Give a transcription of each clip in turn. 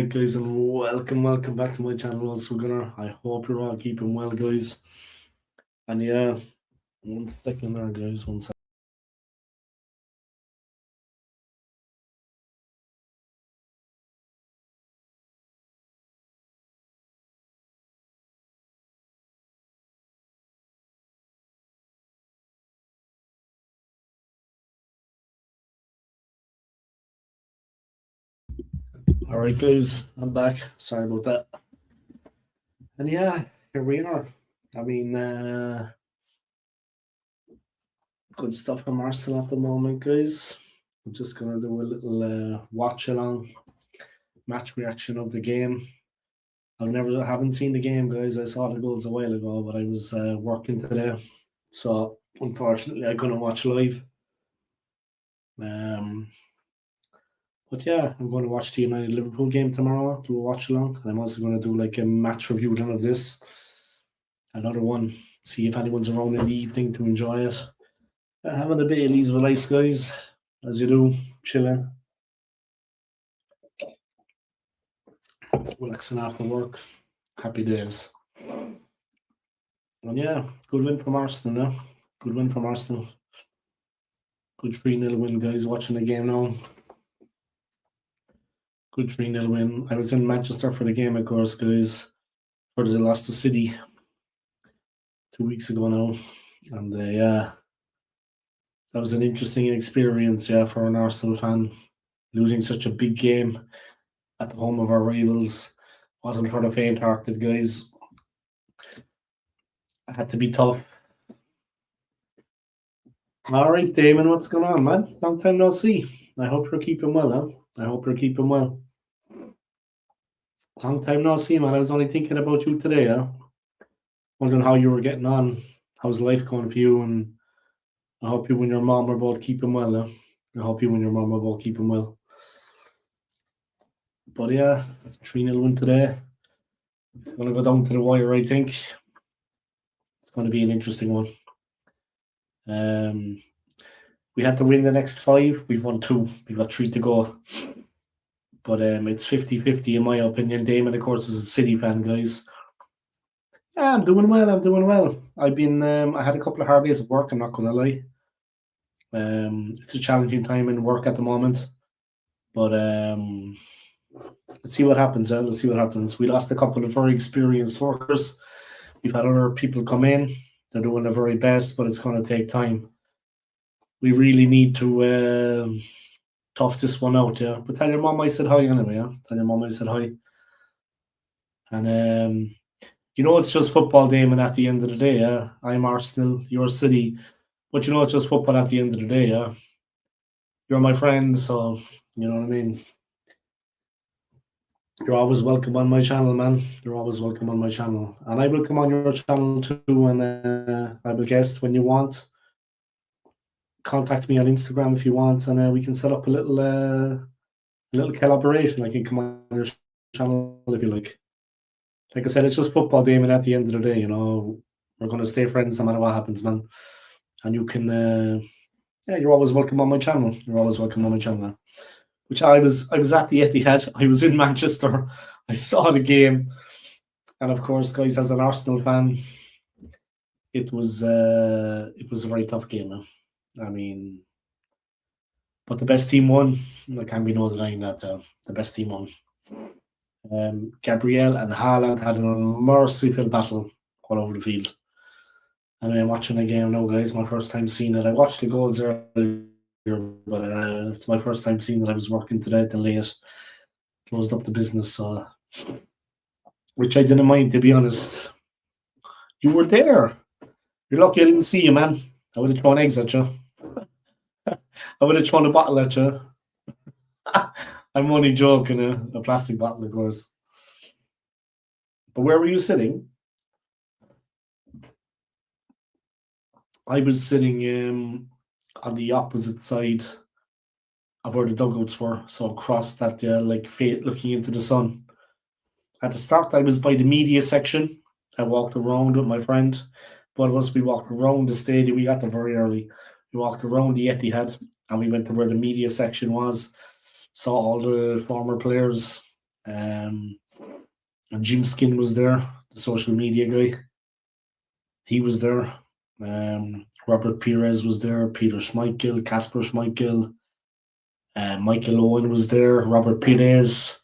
right, guys, and welcome back to my channel once again. I hope you're all keeping well, guys. And yeah, 1 second there, guys, 1 second. All right, guys, I'm back. Sorry about that. And yeah, here we are. I mean, good stuff from Arsenal at the moment, guys. I'm just gonna do a little watch along match reaction of the game. Haven't seen the game, guys. I saw the goals a while ago, but I was working today, so unfortunately I couldn't watch live. But yeah, I'm going to watch the United Liverpool game tomorrow, do a watch along. And I'm also going to do like a match review then of this. Another one. See if anyone's around in the evening to enjoy it. Having a bit of Leeds with ice, guys, as you do, chilling. Relaxing after work. Happy days. And yeah, good win from Arsenal now. Good win from Arsenal. Good 3-0 win, guys, watching the game now. Good 3-0 win. I was in Manchester for the game, of course, guys. Where they lost to City 2 weeks ago now. And yeah, that was an interesting experience, yeah, for an Arsenal fan. Losing such a big game at the home of our rivals wasn't for the faint-hearted, guys. It had to be tough. All right, Damon, what's going on, man? Long time no see. I hope you're keeping well, huh? I hope you're keeping well. Long time no see, man. I was only thinking about you today, huh? Wondering how you were getting on. How's life going for you? And I hope you and your mom are both keeping well, huh? I hope you and your mom are both keeping well. But yeah, 3-0 win today. It's going to go down to the wire, I think. It's going to be an interesting one. We had to win the next 5. We've won 2. We've got 3 to go. But it's 50-50 in my opinion. Damon, of course, is a City fan, guys. Yeah, I'm doing well. I've been I had a couple of hard days of work, I'm not gonna lie. It's a challenging time in work at the moment. But let's see what happens. Let's see what happens. We lost a couple of very experienced workers. We've had other people come in. They're doing their very best, but it's going to take time. We really need to tough this one out, yeah. But tell your mom I said hi anyway, yeah. Tell your mom I said hi. And you know, it's just football, Damon, at the end of the day, yeah. I'm Arsenal, you're City. But you know, it's just football at the end of the day, yeah. You're my friend, so you know what I mean. You're always welcome on my channel, man. You're always welcome on my channel. And I will come on your channel too, and I will guest when you want. Contact me on Instagram if you want, and we can set up a little collaboration. I can come on your channel if you like. Like I said, it's just football, Damon, at the end of the day, you know. We're going to stay friends no matter what happens, man. And you can, yeah, you're always welcome on my channel. You're always welcome on my channel. Which I was at the Etihad. I was in Manchester. I saw the game, and of course, guys, as an Arsenal fan, it was a very tough game. I mean, but the best team won. There can't be no denying that. The best team won. Gabriel and Haaland had a merciful battle all over the field. I mean, I'm watching the game now, guys. My first time seeing it. I watched the goals earlier, but it's my first time seeing it. I was working today till late, closed up the business, which I didn't mind, to be honest. You were there. You're lucky I didn't see you, man. I would have thrown eggs at you. I would have thrown a bottle at you. I'm only joking, a plastic bottle, of course. But where were you sitting? I was sitting on the opposite side of where the dugouts were, so across that, like looking into the sun. At the start, I was by the media section. I walked around with my friend. But once we walked around the stadium, we got there very early. We walked around the Etihad, and we went to where the media section was. Saw all the former players. And Jim Skin was there, the social media guy. He was there. Robert Perez was there. Peter Schmeichel, Casper Schmeichel, Michael Owen was there. Robert Perez,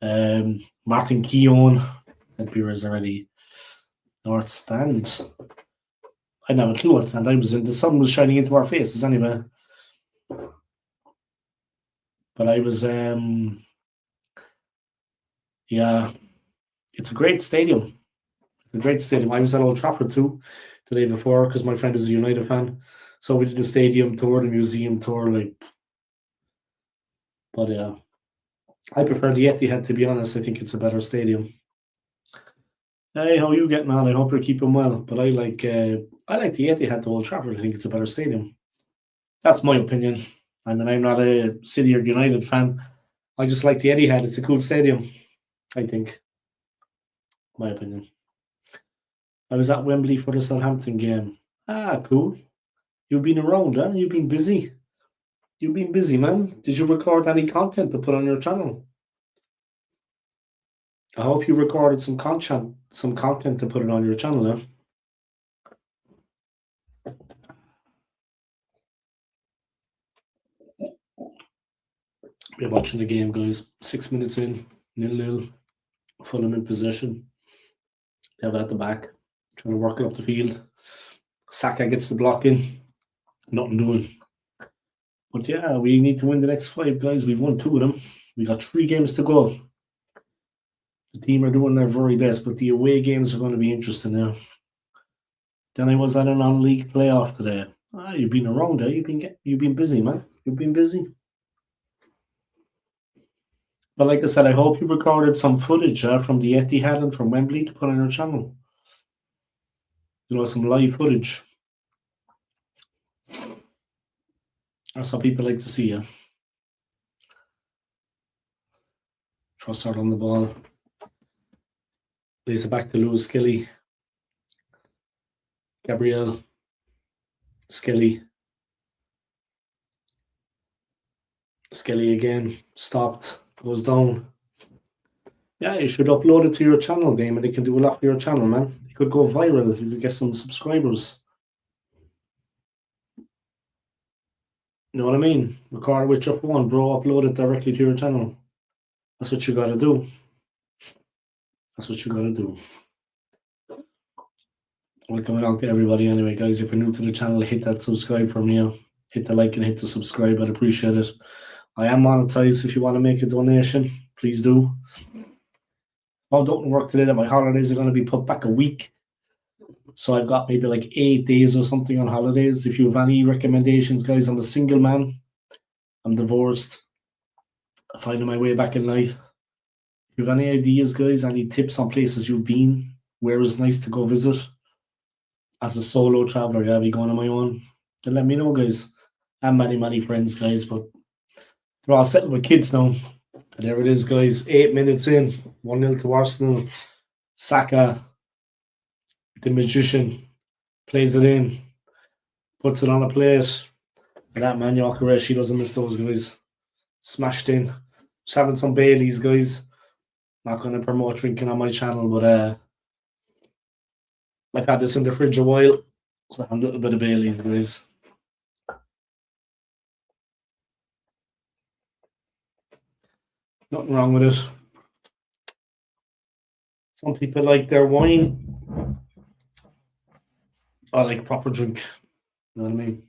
Martin Keown, and Perez already. North Stand. I didn't have a clue what stand I was in. The sun was shining into our faces anyway. But I was, yeah, it's a great stadium. It's a great stadium. I was at Old Trafford too the day before because my friend is a United fan. So we did the stadium tour, the museum tour, but I prefer the Etihad, to be honest. I think it's a better stadium. Hey, how are you getting on? I hope you're keeping well. But I like the Etihad to Old Trafford. I think it's a better stadium. That's my opinion. I mean, I'm not a City or United fan. I just like the Etihad. It's a cool stadium, I think. My opinion. I was at Wembley for the Southampton game. Ah, cool. You've been around, huh? You've been busy. You've been busy, man. Did you record any content to put on your channel? I hope you recorded some content to put it on your channel, huh? We're watching the game, guys. 6 minutes in, 0-0. Fulham in possession. They have it at the back, trying to work it up the field. Saka gets the block in. Nothing doing. But yeah, we need to win the next 5, guys. We've won 2 of them. We got 3 games to go. The team are doing their very best, but the away games are going to be interesting now. Then I was at a non-league playoff today. Ah, you've been around, eh? You've been busy, man. You've been busy. But like I said, I hope you recorded some footage from the Etihad and from Wembley to put on your channel. You know, some live footage. That's how people like to see you. Trossard on the ball. Lays it back to Lewis Skelly. Gabriel. Skelly. Skelly again. Stopped. Goes down. Yeah, you should upload it to your channel, Damon. It can do a lot for your channel, man. It could go viral if you could get some subscribers. You know what I mean? Record it with your phone, bro. Upload it directly to your channel. That's what you gotta do. That's what you gotta do. Welcome along to everybody anyway, guys. If you're new to the channel, hit that subscribe for me. Hit the like and hit the subscribe. I'd appreciate it. I am monetized. If you want to make a donation, please do. I don't work today. That my holidays are going to be put back a week. So I've got maybe like 8 days or something on holidays. If you have any recommendations, guys, I'm a single man. I'm divorced. I'm finding my way back in life. If you have any ideas, guys, any tips on places you've been, where is nice to go visit? As a solo traveler, yeah, I'll be going on my own. Then let me know, guys. I have many friends, guys, but they're all settled with kids now. And there it is, guys. 8 minutes in. 1-0 to Arsenal. Saka, the magician, plays it in, puts it on a plate. And that man, Gyökeres, she doesn't miss those, guys. Smashed in. Just having some Baileys, guys. Not going to promote drinking on my channel, but I've had this in the fridge a while. So I'm a little bit of Baileys, guys. Nothing wrong with it. Some people like their wine. I like proper drink. You know what I mean?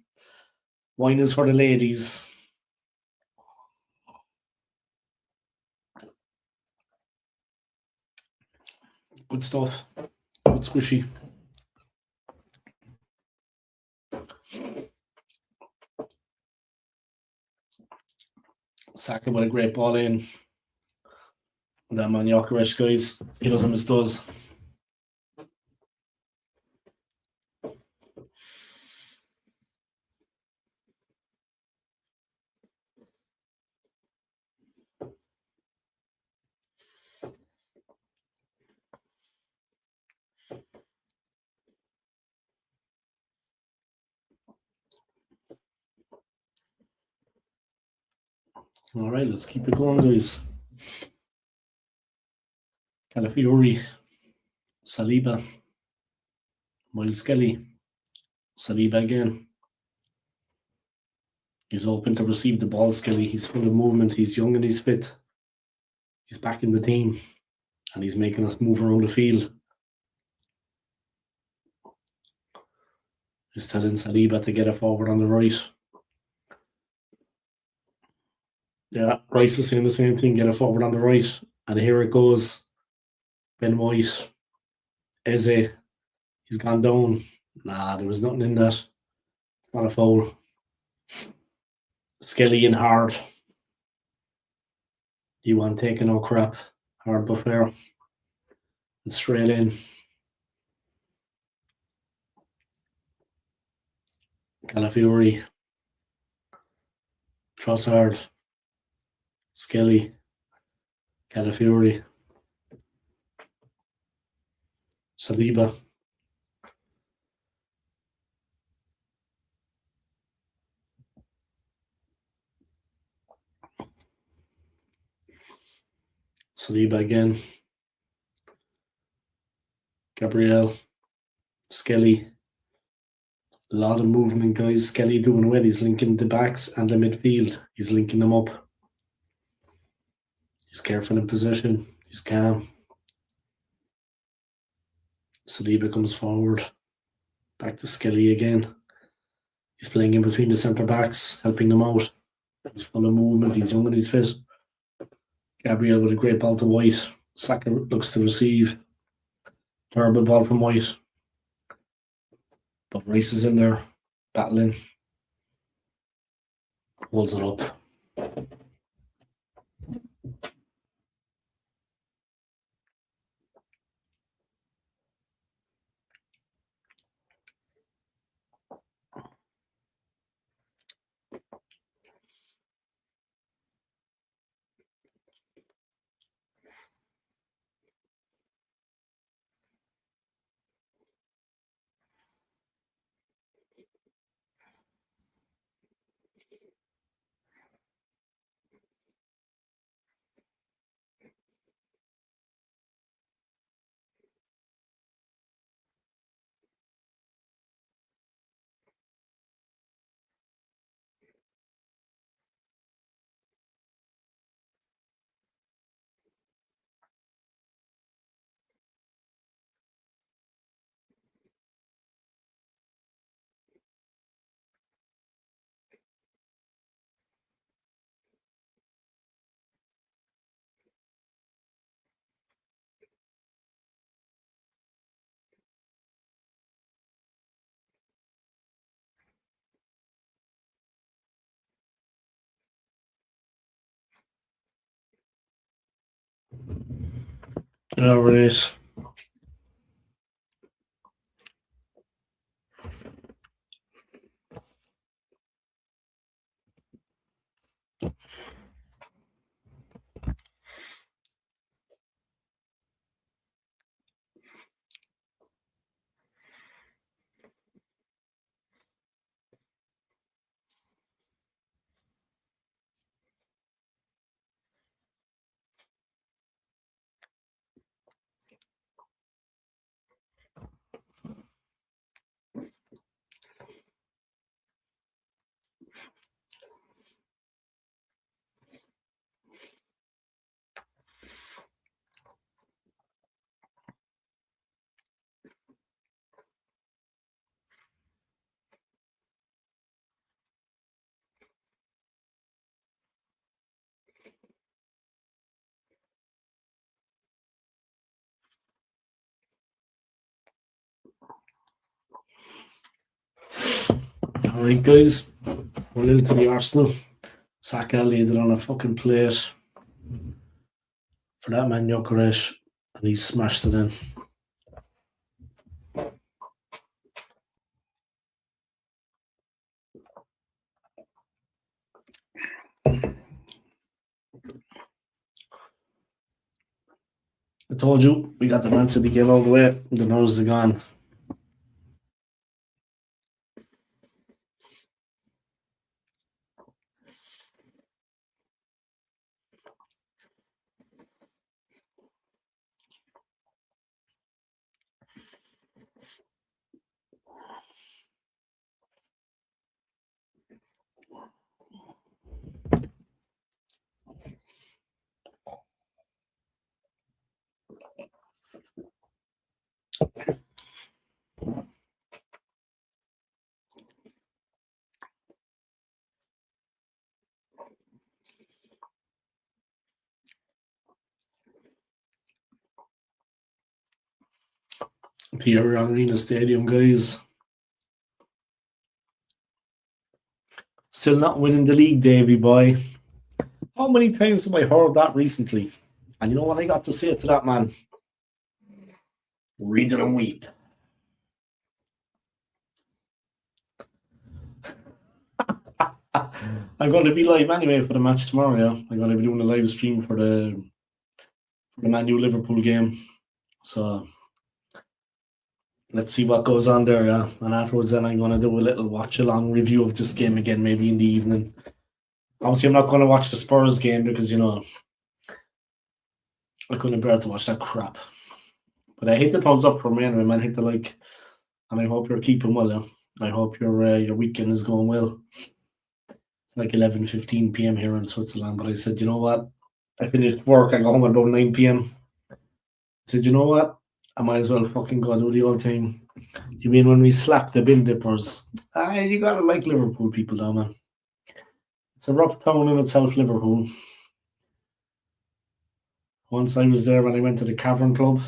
Wine is for the ladies. Good stuff. Good squishy. Saka with a great ball in. That man Gyökeres, guys, he doesn't miss those. All right, let's keep it going, guys. Calafiori, Saliba, Miles Skelly, Saliba again. He's open to receive the ball, Skelly. He's full of movement. He's young and he's fit. He's back in the team. And he's making us move around the field. He's telling Saliba to get it forward on the right. Yeah, Rice is saying the same thing, get it forward on the right. And here it goes. Ben White. Eze. He's gone down. Nah, there was nothing in that. It's not a foul. Skelly and hard. He wasn't taking no crap. Hard but fair. And straight in. Calafiori. Trossard. Skelly. Calafiori. Saliba. Saliba again. Gabriel. Skelly. A lot of movement, guys. Skelly doing well. He's linking the backs and the midfield. He's linking them up. He's careful in possession. He's calm. Saliba comes forward. Back to Skelly again. He's playing in between the centre backs, helping them out. He's full of movement. He's young and he's fit. Gabriel with a great ball to White. Saka looks to receive. Terrible ball from White. But Rice is in there, battling. Holds it up. All right. All right, guys. We're into the Arsenal. Saka laid it on a fucking plate for that man Gyökeres, and he smashed it in. I told you, we got the Man City game all the way. The nerves are gone. The Arena Stadium, guys. Still not winning the league, Davy boy. How many times have I heard that recently? And you know what I got to say to that man? Read it and weep. I'm going to be live anyway for the match tomorrow. Yeah, I'm going to be doing a live stream for the Man U Liverpool game. So let's see what goes on there. Yeah, and afterwards, then I'm going to do a little watch along review of this game again, maybe in the evening. Obviously, I'm not going to watch the Spurs game because I couldn't bear to watch that crap. But I hit the thumbs up for me anyway, man. Hit the like, and I hope you're keeping well. Yeah? I hope your weekend is going well. It's like 11:15 p.m. here in Switzerland, but I said, you know what? I finished work. I got home at about 9 p.m. I said, you know what? I might as well fucking go do the old thing. You mean when we slapped the bin dippers? You gotta like Liverpool people, though, man. It's a rough town in itself, Liverpool. Once I was there when I went to the Cavern Club,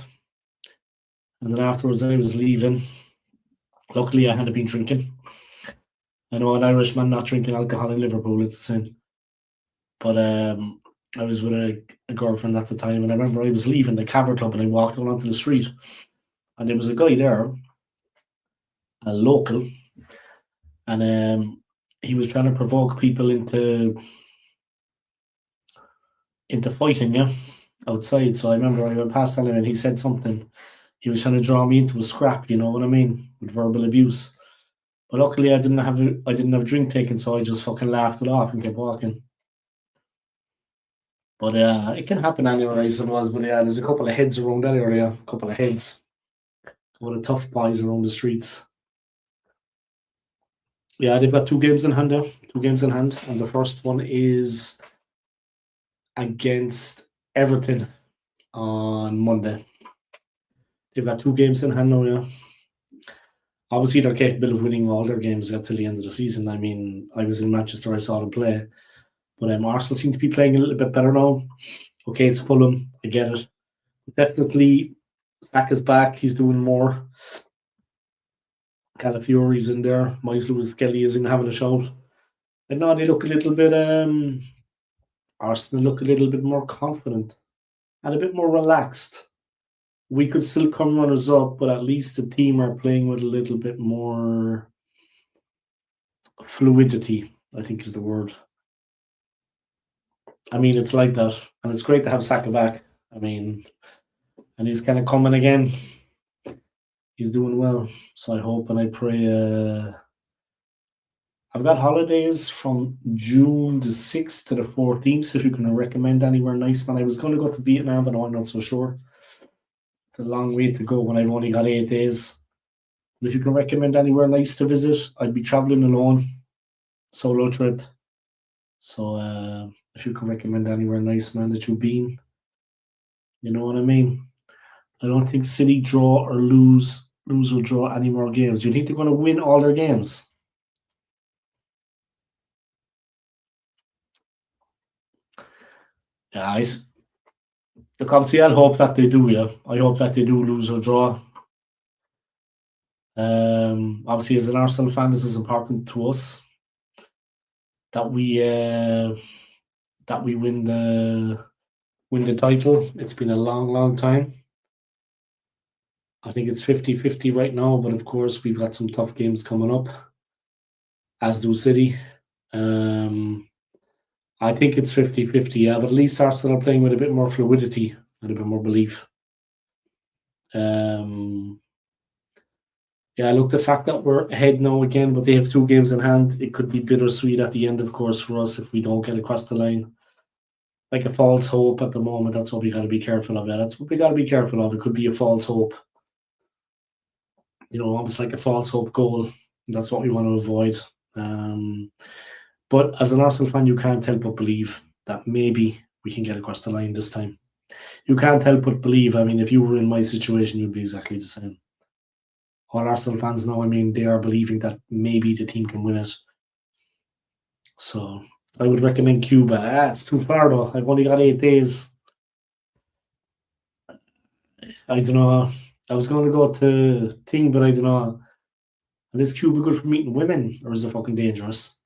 and then afterwards I was leaving. Luckily, I hadn't been drinking. I know an Irishman not drinking alcohol in Liverpool, it's a sin. But I was with a girlfriend at the time, and I remember I was leaving the Cavern Club and I walked out onto the street, and there was a guy there, a local, and he was trying to provoke people into fighting, yeah, outside. So I remember I went past him and he said something. He was trying to draw me into a scrap, you know what I mean, with verbal abuse. But luckily I didn't have a drink taken, so I just fucking laughed it off and kept walking. But it can happen anywhere, I suppose. But yeah, there's a couple of heads around that area, a couple of tough boys around the streets. Yeah, they've got 2 games in hand there. 2 games in hand. And the first one is against Everton on Monday. They've got 2 games in hand now, yeah. Obviously, they're capable of winning all their games till the end of the season. I mean, I was in Manchester, I saw them play. But Arsenal seem to be playing a little bit better now. Okay, it's Fulham, I get it. Definitely, Saka's back, he's doing more. Calafiori's in there. Lewis Kelly isn't having a shout. And now they look a little bit, Arsenal look a little bit more confident and a bit more relaxed. We could still come runners up, but at least the team are playing with a little bit more fluidity, I think is the word. I mean, it's like that. And it's great to have Saka back. I mean, and he's kind of coming again. He's doing well. So I hope and I pray. I've got holidays from June the 6th to the 14th. So if you can recommend anywhere nice, man. I was going to go to Vietnam, but I'm not so sure. It's a long way to go when I've only got 8 days. But if you can recommend anywhere nice to visit, I'd be traveling alone. Solo trip. So if you can recommend anywhere nice, man, that you've been, you know what I mean? I don't think City draw or lose or draw any more games. You think they're going to win all their games? Yeah, look, obviously, I'll hope that they do, yeah. I hope that they do lose or draw. Obviously, as an Arsenal fan, this is important to us that we win the title. It's been a long time. I think it's 50-50 right now, but of course we've got some tough games coming up, as do City. I think it's 50-50, yeah, but at least Arsenal are playing with a bit more fluidity and a bit more belief. Yeah, look, the fact that we're ahead now again, but they have 2 games in hand, it could be bittersweet at the end, of course, for us if we don't get across the line. Like a false hope at the moment, that's what we got to be careful of. Yeah, that's what we got to be careful of. It could be a false hope. You know, almost like a false hope goal. That's what we want to avoid. But as an Arsenal fan, you can't help but believe that maybe we can get across the line this time. You can't help but believe. I mean, if you were in my situation, you'd be exactly the same. all Arsenal fans know, I mean, they are believing that maybe the team can win it. So I would recommend Cuba. It's too far though. I've only got 8 days. I don't know. I was going to go to thing, but I don't know. And is Cuba good for meeting women, or is it fucking dangerous?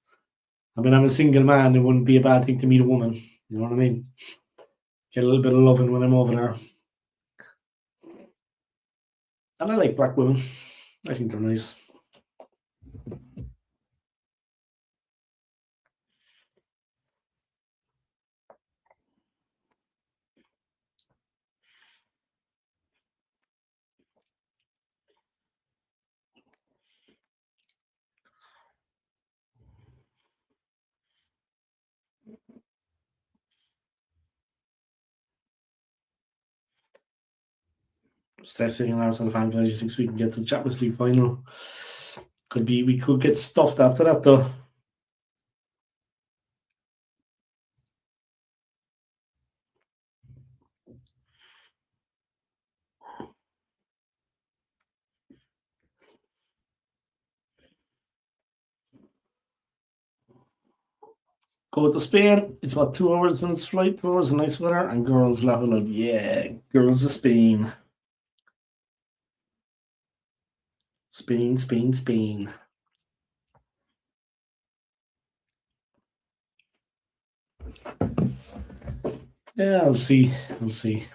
I mean, I'm a single man. It wouldn't be a bad thing to meet a woman. You know what I mean? Get a little bit of loving when I'm over there. And I like black women. I think they're nice. Stay sitting in Arsenal fan guys. You think we can get to the Champions League final? We could get stuffed after that though. Go to Spain. It's what, 2 hours when it's flight, 2 hours of nice weather, and girls laughing like, yeah, girls of Spain. Spain, Spain, Spain. Yeah, I'll see. I'll see.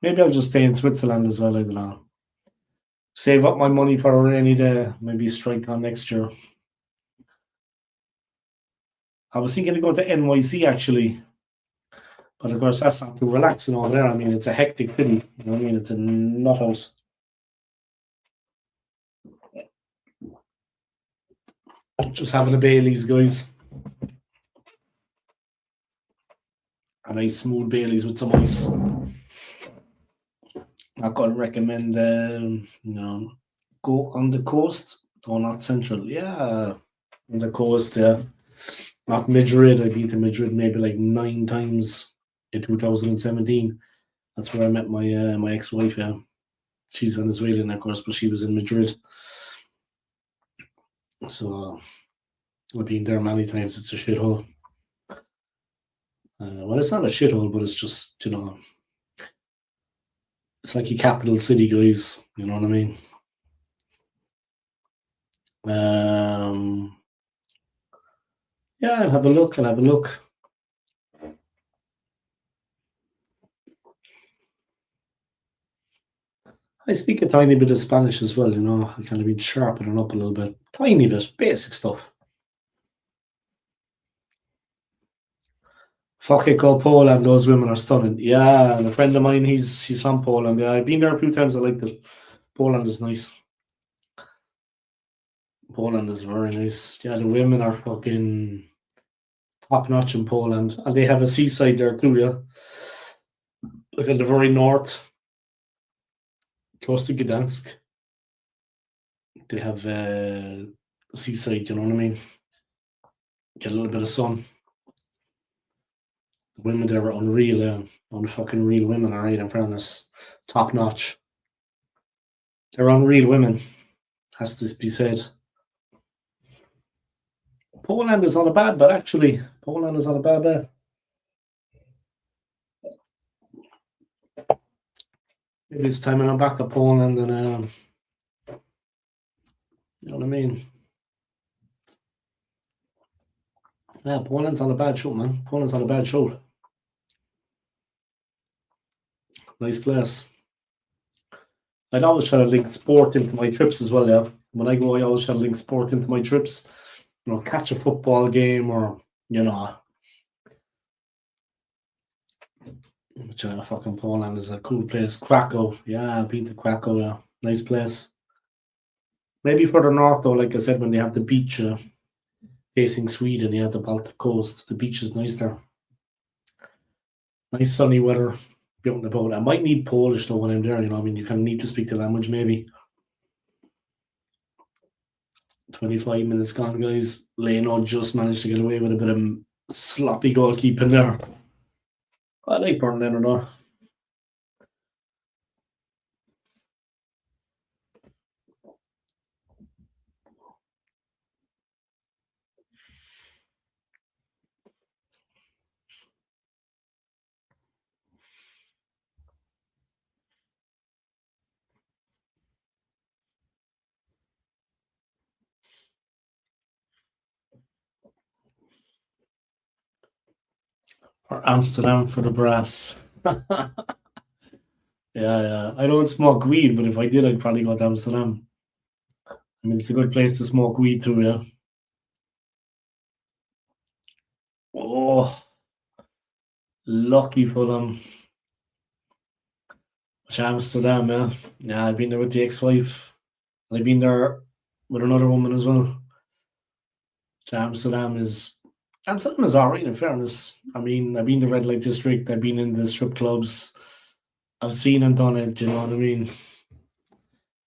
Maybe I'll just stay in Switzerland as well. I don't know. Save up my money for a rainy day. Maybe strike on next year. I was thinking of going to NYC actually. But of course, that's not too relaxing over there. I mean, it's a hectic city. You know what I mean? It's a nut house. Just having a Bailey's, guys. A nice smooth Bailey's with some ice. Not going to recommend, go on the coast, though not central. Yeah, on the coast, yeah. Not Madrid. I've been to Madrid maybe like 9 times in 2017. That's where I met my ex-wife. Yeah, she's Venezuelan, of course, but she was in Madrid. So I've been there many times. It's a shithole. Well, it's not a shithole, but it's just, it's like a capital city, guys. You know what I mean? Yeah, I'll have a look. I speak a tiny bit of Spanish as well, I kind of been sharpening up a little bit. Tiny bit, basic stuff. Fuck it, go Poland, those women are stunning. Yeah, and a friend of mine, he's from Poland. Yeah, I've been there a few times, I liked it. Poland is nice. Poland is very nice. Yeah, the women are fucking top notch in Poland. And they have a seaside there too, yeah. Like in the very north, close to Gdansk. They have a seaside, you know what I mean? Get a little bit of sun. The women there were unreal, unfucking real women, alright, in fairness. Top notch. They're unreal women, has to be said. Poland is not a bad bet, actually. Poland is not a bad bet. Maybe it's time I'm back to Poland and you know what I mean? Yeah, Poland's not a bad show, man. Poland's not a bad show. Nice place. I'd always try to link sport into my trips as well, yeah. When I go, I always try to link sport into my trips. Catch a football game or, which fucking Poland is a cool place. Krakow, yeah, I've been to Krakow, yeah. Nice place. Maybe further north, though, like I said, when they have the beach facing Sweden, yeah, the Baltic coast, the beach is nice there. Nice sunny weather. Out and about. I might need Polish though when I'm there, you kind of need to speak the language maybe. 25 minutes gone, guys. Leno just managed to get away with a bit of sloppy goalkeeping there. I like Burnley though. Or Amsterdam for the brass. Yeah. I don't smoke weed, but if I did, I'd probably go to Amsterdam. I mean, it's a good place to smoke weed too, yeah. Oh, lucky for them. Amsterdam, yeah. Yeah, I've been there with the ex-wife. And I've been there with another woman as well. Amsterdam is alright in fairness. I mean, I've been to red light district, I've been in the strip clubs, I've seen and done it, you know what I mean?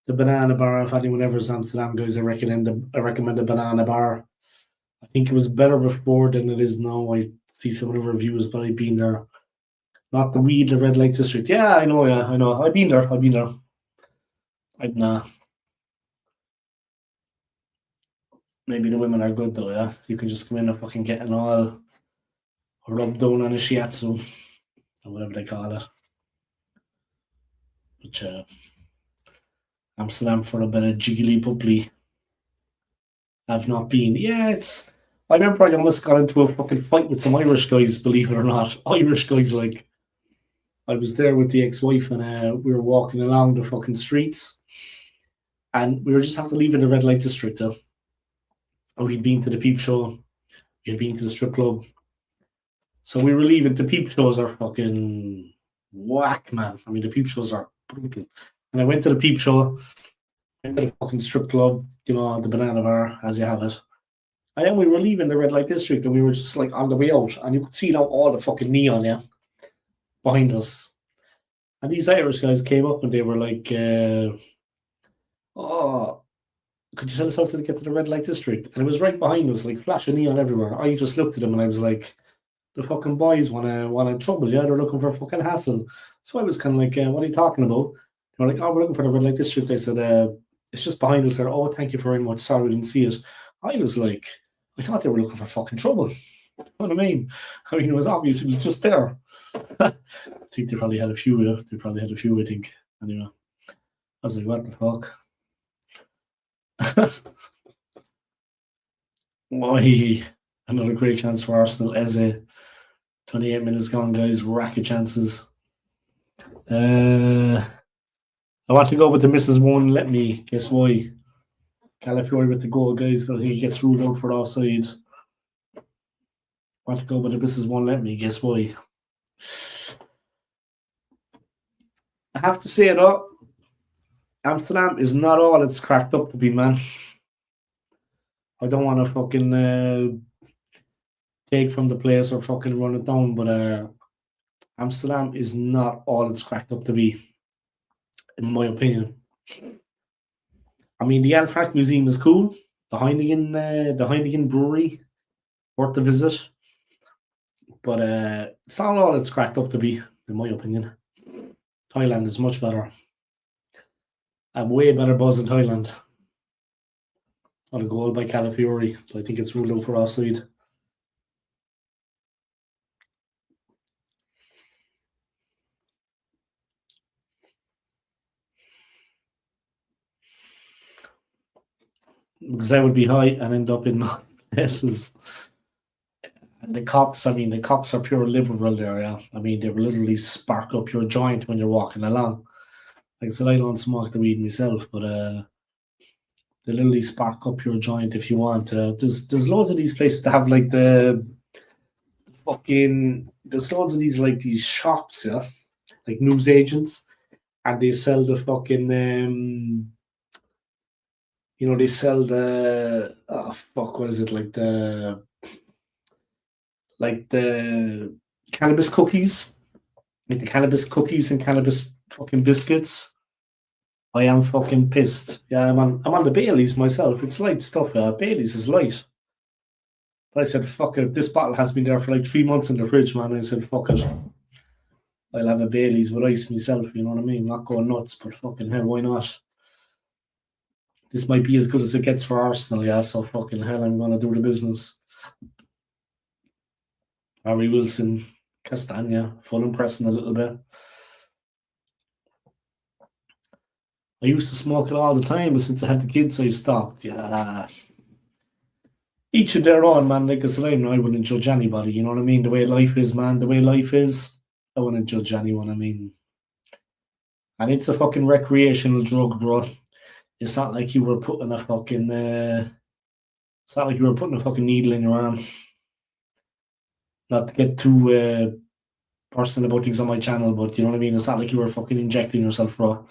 The banana bar, if anyone ever is Amsterdam guys, I recommend the banana bar. I think it was better before than it is now. I see some of the reviews, but I've been there. Not the weed, the red light district. Yeah, I know, yeah, I know. I've been there. Nah. Maybe the women are good though, yeah. You can just come in and fucking get an all rubbed down on a shiatsu, or whatever they call it. But Amsterdam for a bit of jiggly bubbly. I've not been. Yeah, it's. I remember I almost got into a fucking fight with some Irish guys, believe it or not. Irish guys, like. I was there with the ex-wife and we were walking along the fucking streets and we were just have to leave in the red light district though. And we'd been to the peep show, we had been to the strip club. So we were leaving. The peep shows are fucking whack, man. I mean, the peep shows are brutal. And I went to the peep show, went to the fucking strip club, you know, the banana bar, as you have it. And then we were leaving the red light district and we were just like on the way out and you could see now all the fucking neon, yeah, behind us. And these Irish guys came up and they were like, oh, could you tell us how to get to the red light district? And it was right behind us, like flashing neon everywhere. I just looked at them and I was like, the fucking boys want trouble, yeah? They're looking for fucking hassle. So I was kind of like, what are you talking about? They were like, oh, we're looking for the red light district. I said, it's just behind us there. Oh, thank you very much. Sorry, we didn't see it. I was like, I thought they were looking for fucking trouble. You know what I mean? I mean, it was obvious. It was just there. I think they probably had a few. I think. Anyway, I was like, what the fuck? Why? Another great chance for Arsenal. Eze. 28 minutes gone, guys. Rack of chances. I want to go with the Mrs. One. Let me. Guess why? Calafiori with the goal, guys. I think he gets ruled out for offside. Want to go with the Mrs. One. Let me. Guess why? I have to say though, Amsterdam is not all it's cracked up to be, man. I don't want to fucking take from the place or fucking run it down, but Amsterdam is not all it's cracked up to be, in my opinion. I mean, the Anne Frank Museum is cool. The Heineken Brewery, worth the visit. But it's not all it's cracked up to be, in my opinion. Thailand is much better. A way better buzz in Thailand. On a goal by Calafiori. So I think it's ruled out for offside. Because I would be high and end up in my places. And the cops are pure liberal there, yeah. I mean, they will literally spark up your joint when you're walking along. Like I said, I don't smoke the weed myself, but they literally spark up your joint if you want. There's loads of these places that have like there's loads of these shops, yeah, like news agents, and they sell the fucking they sell the what is it, like the cannabis cookies, like the cannabis cookies and cannabis fucking biscuits. I am fucking pissed. Yeah, I'm on the Baileys myself. It's light stuff. Baileys is light. But I said, fuck it. This bottle has been there for like 3 months in the fridge, man. I said, fuck it. I'll have a Baileys with ice myself. You know what I mean? Not going nuts, but fucking hell, why not? This might be as good as it gets for Arsenal, yeah. So fucking hell, I'm gonna do the business. Harry Wilson, Castagna, Fulham pressing a little bit. I used to smoke it all the time, but since I had the kids, I stopped. Yeah. each of their own, man. Like I said, I wouldn't judge anybody. You know what I mean? The way life is, man. The way life is, I wouldn't judge anyone. I mean, and it's a fucking recreational drug, bro. It's not like you were putting a fucking. It's not like you were putting a fucking needle in your arm. Not to get too personal about things on my channel, but you know what I mean. It's not like you were fucking injecting yourself, bro.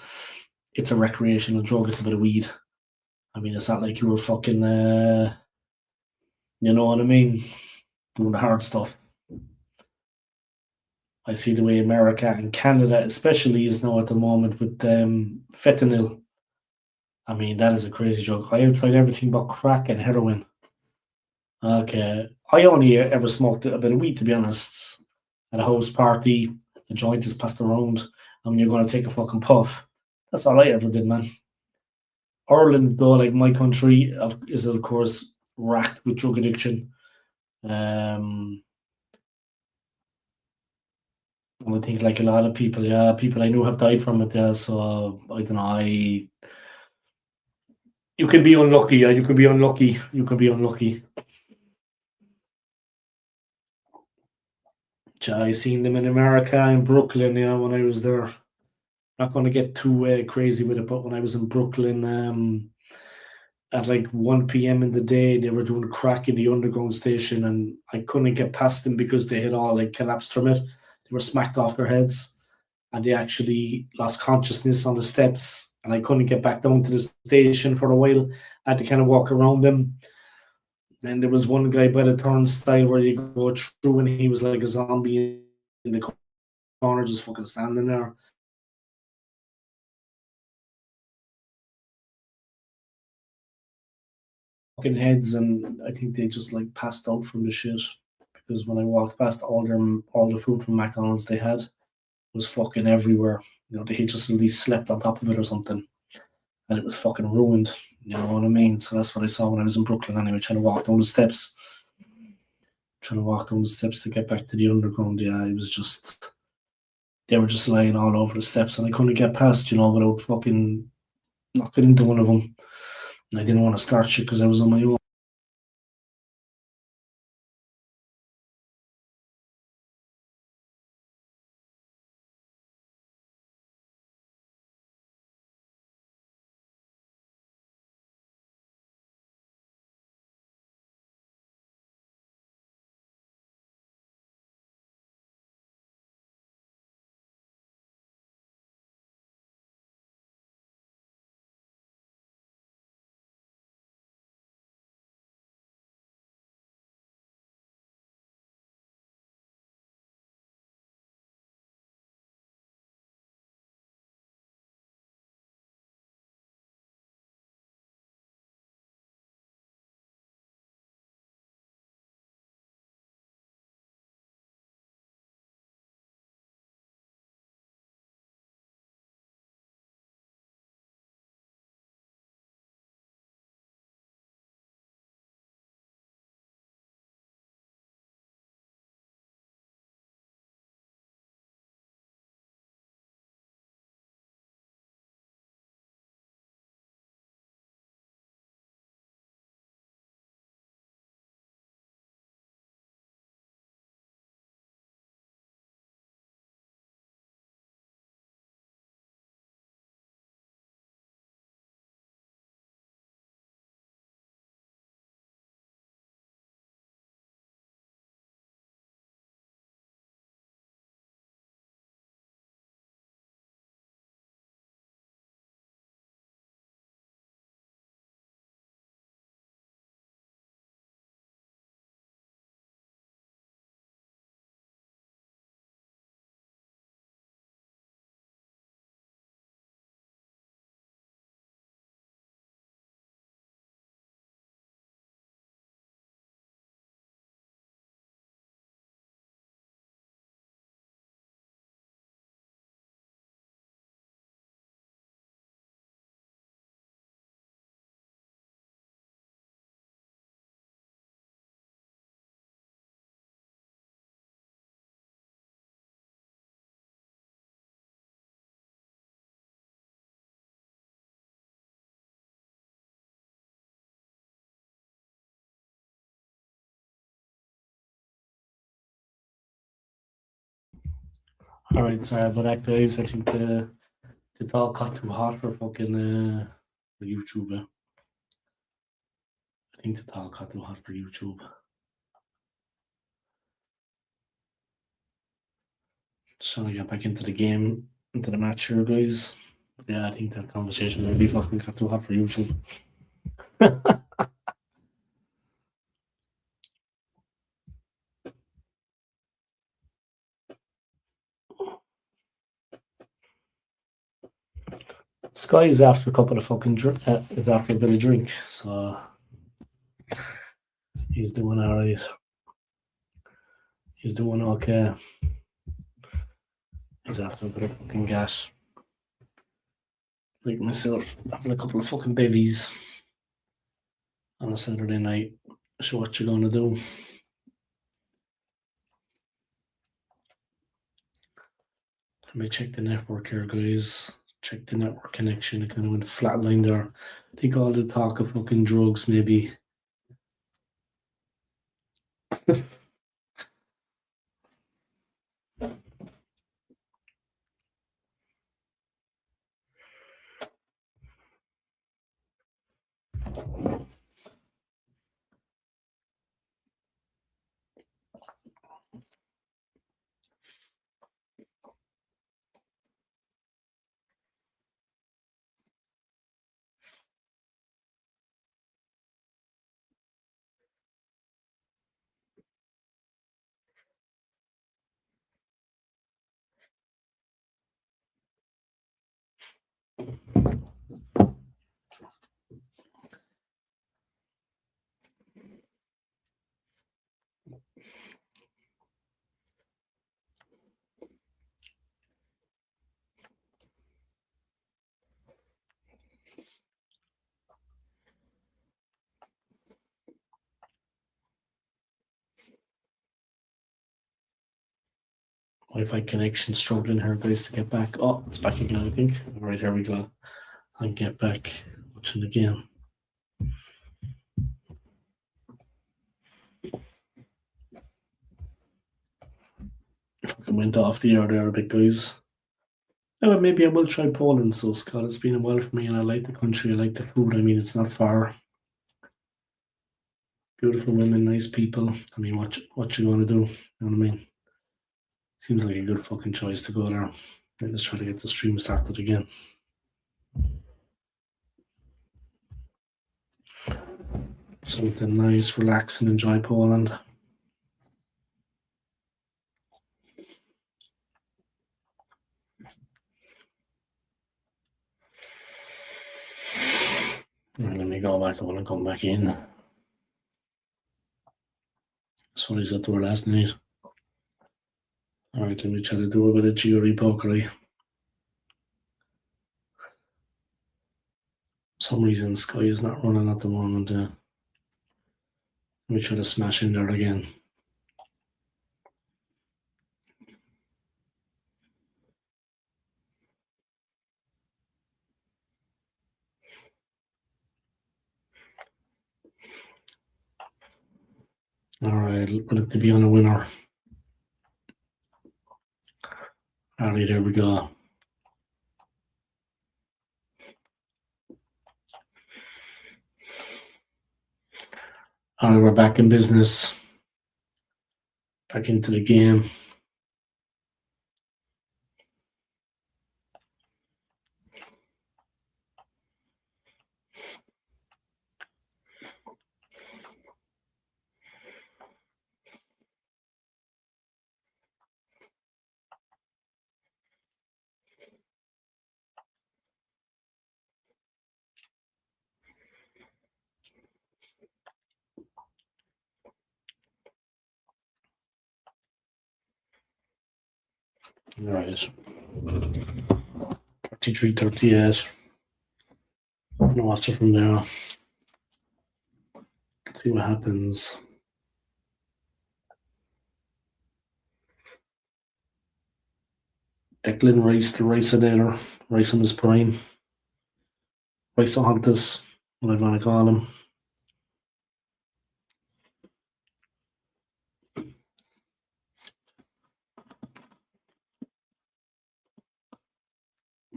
It's a recreational drug. It's a bit of weed. I mean, it's not like you were fucking. You know what I mean? Doing the hard stuff. I see the way America and Canada, especially, is now at the moment with fentanyl. I mean, that is a crazy drug. I have tried everything but crack and heroin. Okay, I only ever smoked a bit of weed, to be honest. At a house party, the joint is passed around, and you're going to take a fucking puff. That's all I ever did, man. Ireland, though, like my country, is of course racked with drug addiction. Um, and I think like a lot of people, yeah, people I know have died from it. Yeah, so I don't know. You can be unlucky. Yeah, you can be unlucky. You can be unlucky. I seen them in America, in Brooklyn. Yeah, when I was there. Not going to get too crazy with it, but when I was in Brooklyn, at like 1 p.m. in the day, they were doing crack in the underground station, and I couldn't get past them because they had all like collapsed from it. They were smacked off their heads, and they actually lost consciousness on the steps. And I couldn't get back down to the station for a while. I had to kind of walk around them. Then there was one guy by the turnstile where you go through, and he was like a zombie in the corner, just fucking standing there. Fucking heads, and I think they just like passed out from the shit because when I walked past all the food from McDonald's they had was fucking everywhere. You know, they had just at least slept on top of it or something, and it was fucking ruined. You know what I mean? So that's what I saw when I was in Brooklyn. Anyway, trying to walk down the steps to get back to the underground. Yeah, it was just they were just lying all over the steps, and I couldn't get past. You know, without fucking knocking into one of them. And I didn't want to start shit because I was on my own. Alright, sorry about that, guys. I think the dog got too hot for fucking for YouTube. I think the dog got too hot for YouTube. Just trying to get back into the game, into the match here, guys. Yeah, I think that conversation maybe fucking got too hot for YouTube. Sky is after a couple of fucking is after a bit of drink, so he's doing alright. He's doing okay. He's after a bit of fucking gas. Like myself, having a couple of fucking babies on a Saturday night. So what you gonna do? Let me check the network here, guys. Check the network connection. It kind of went flatline there. I think all the talk of fucking drugs maybe. Wi-Fi connection struggling here, guys, to get back. Oh, it's back again, I think. All right, here we go. I'll get back watching the game. Fucking went off the air there a bit, guys. Yeah, well, maybe I will try Poland. So, Scott, it's been a while for me, and I like the country. I like the food. I mean, it's not far. Beautiful women, nice people. I mean, what you gonna do? You know what I mean? Seems like a good fucking choice to go there. Let's try to get the stream started again. Something nice, relax, and enjoy Poland. Right, let me go back. I want to come back in. That's what I said to her last night. Alright, let me try to do a bit of GRE pokery. For some reason, Sky is not running at the moment. Let me try to smash in there again. Alright, look to be on a winner. Alright, there we go. Alright, we're back in business. Back into the game. Alright. 33-38. I'm gonna watch it from there. See what happens. Declan Rice, the Rice-inator. Rice on his prime. Rice-ohuntus, what I want to call him.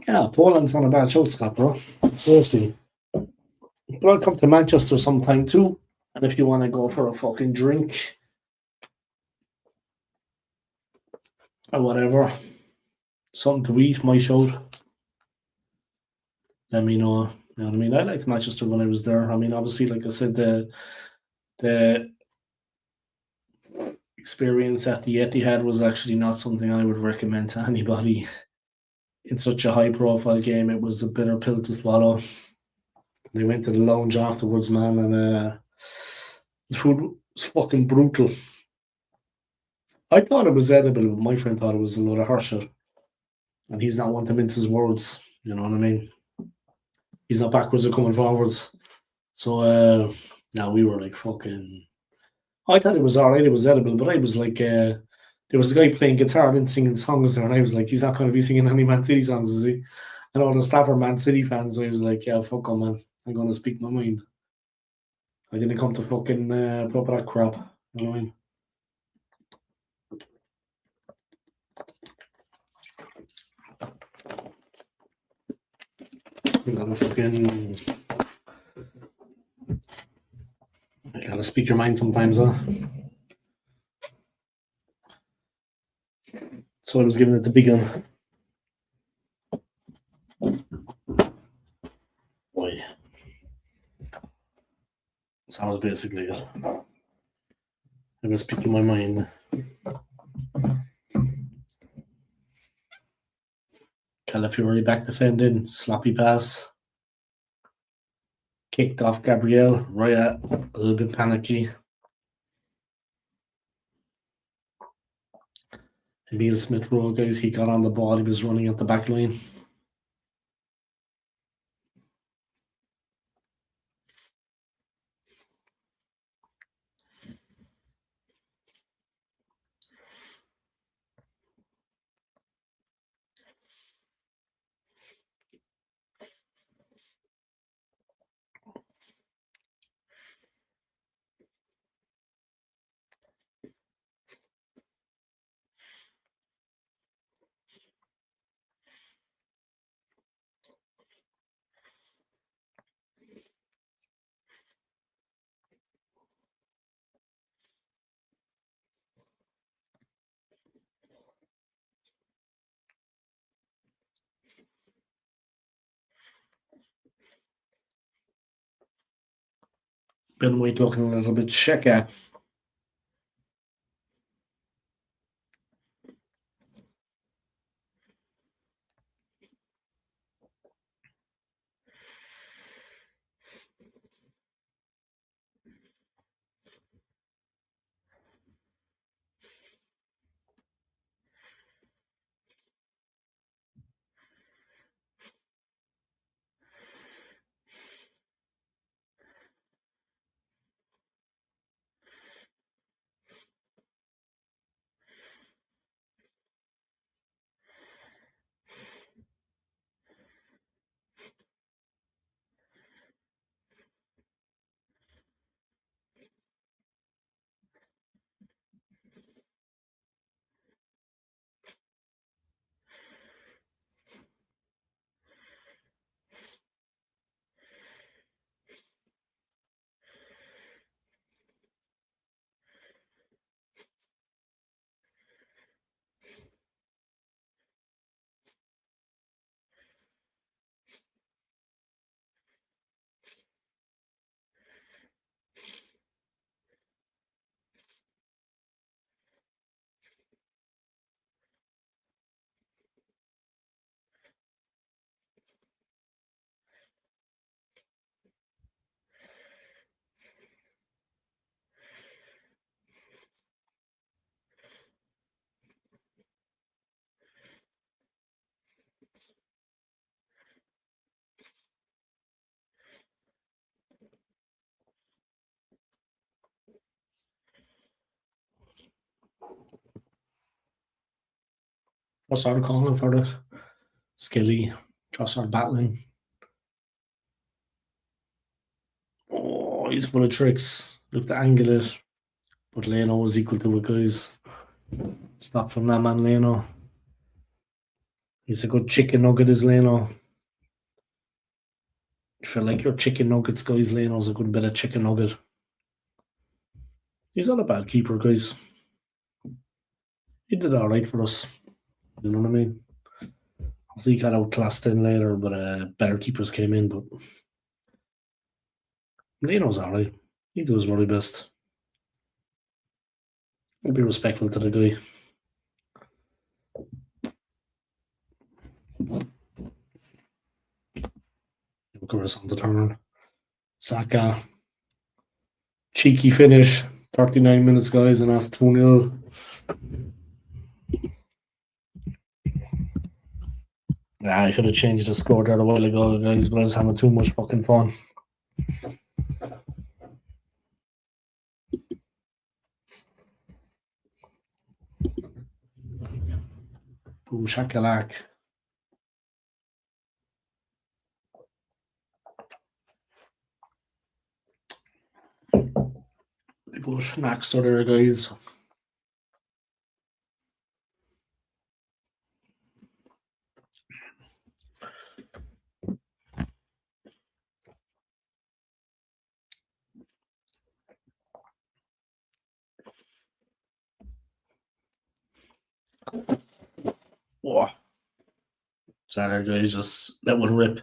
Yeah, Poland's on a bad show, Scott, bro. Seriously. But I'll come to Manchester sometime too. And if you want to go for a fucking drink or whatever, something to eat, my show, let me know. You know what I mean? I liked Manchester when I was there. I mean, obviously, like I said, the experience at the Etihad was actually not something I would recommend to anybody in such a high profile game. It was a bitter pill to swallow. They went to the lounge afterwards, man, and the food was fucking brutal. I thought it was edible, but my friend thought it was a load of horseshit. And he's not one to mince his words, you know what I mean? He's not backwards or coming forwards. So now we were like fucking I thought it was alright, it was edible, but I was like there was a guy playing guitar and singing songs there, and I was like, he's not gonna be singing any Man City songs, is he? And all the staff are Man City fans, so I was like, yeah, fuck him, man. I'm gonna speak my mind. I didn't come to fucking put up that crap. You know what I mean? You gotta fucking you gotta speak your mind sometimes, huh? So I was giving it the big one. Boy. So that was basically it. I was speaking my mind. Calafiori back defending, sloppy pass. Kicked off Gabriel, Raya a little bit panicky. Emil Smith Rowe, guys, he got on the ball, he was running at the back line. Ben White looking a little bit shaky. Trossard calling for it. Skilly. Trossard battling. Oh, he's full of tricks. Look to angle it. But Leno was equal to it, guys. Stop from that man, Leno. He's a good chicken nugget, is Leno. If you like your chicken nuggets, guys, Leno's a good bit of chicken nugget. He's not a bad keeper, guys. He did all right for us. You know what I mean? He got outclassed then later, but better keepers came in. But Leno's all right. He does very best. I'll be respectful to the guy. Look at us on the turn. Saka. Cheeky finish. 39 minutes, guys, and that's 2-0. Yeah, I should have changed the score there a while ago, guys, but I was having too much fucking fun. Ooh, shakalak. Big old snacks are there, guys. Whoa. Sorry, guys, just let one rip.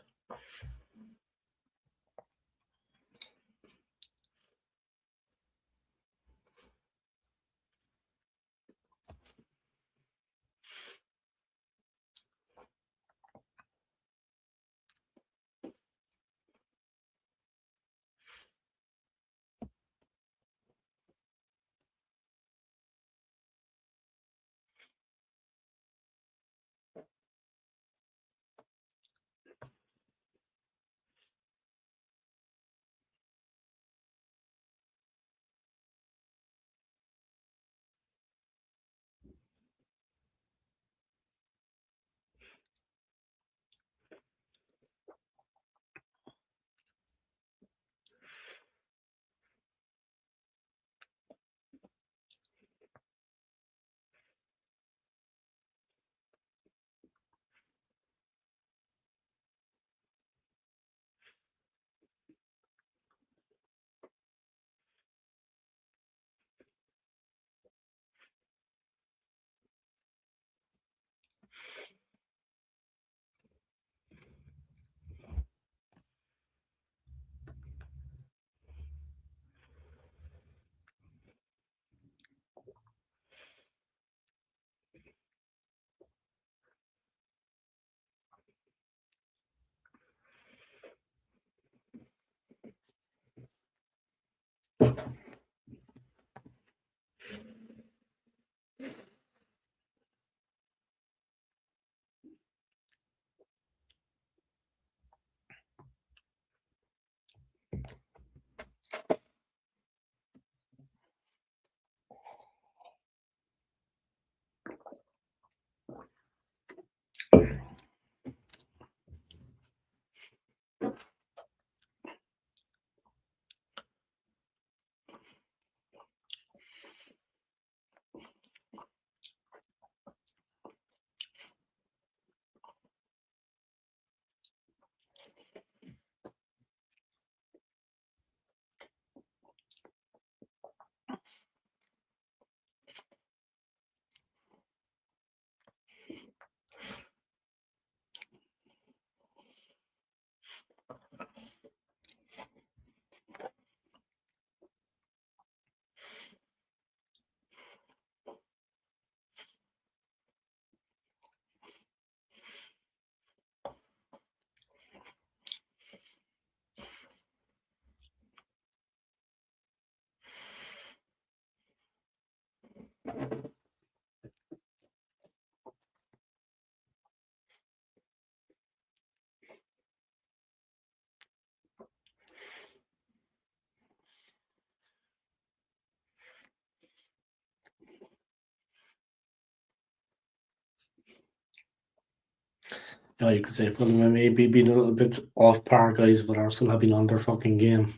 Yeah, you could say Fulham maybe been a little bit off par, guys, but Arsenal have been on their fucking game.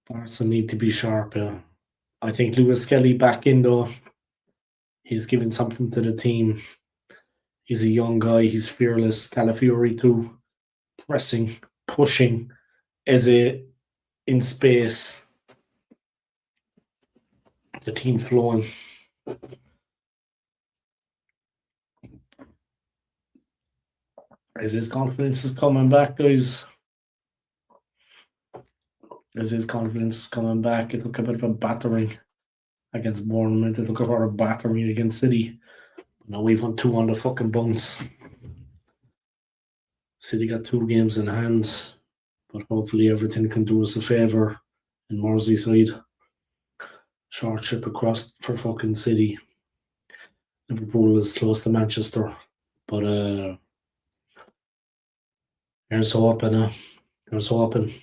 Arsenal need to be sharp. I think Lewis Kelly back in though. He's given something to the team. He's a young guy. He's fearless. Calafiori too, pressing, pushing, Eze in space. The team flowing. As his confidence is coming back, guys. As his confidence is coming back, it took a bit of a battering against Bournemouth. It took a battering against City. Now we've won 2 on the fucking bounce. City got 2 games in hand, but hopefully everything can do us a favour in Merseyside. Short trip across for fucking City. Liverpool is close to Manchester, but here's hoping. Here's hoping.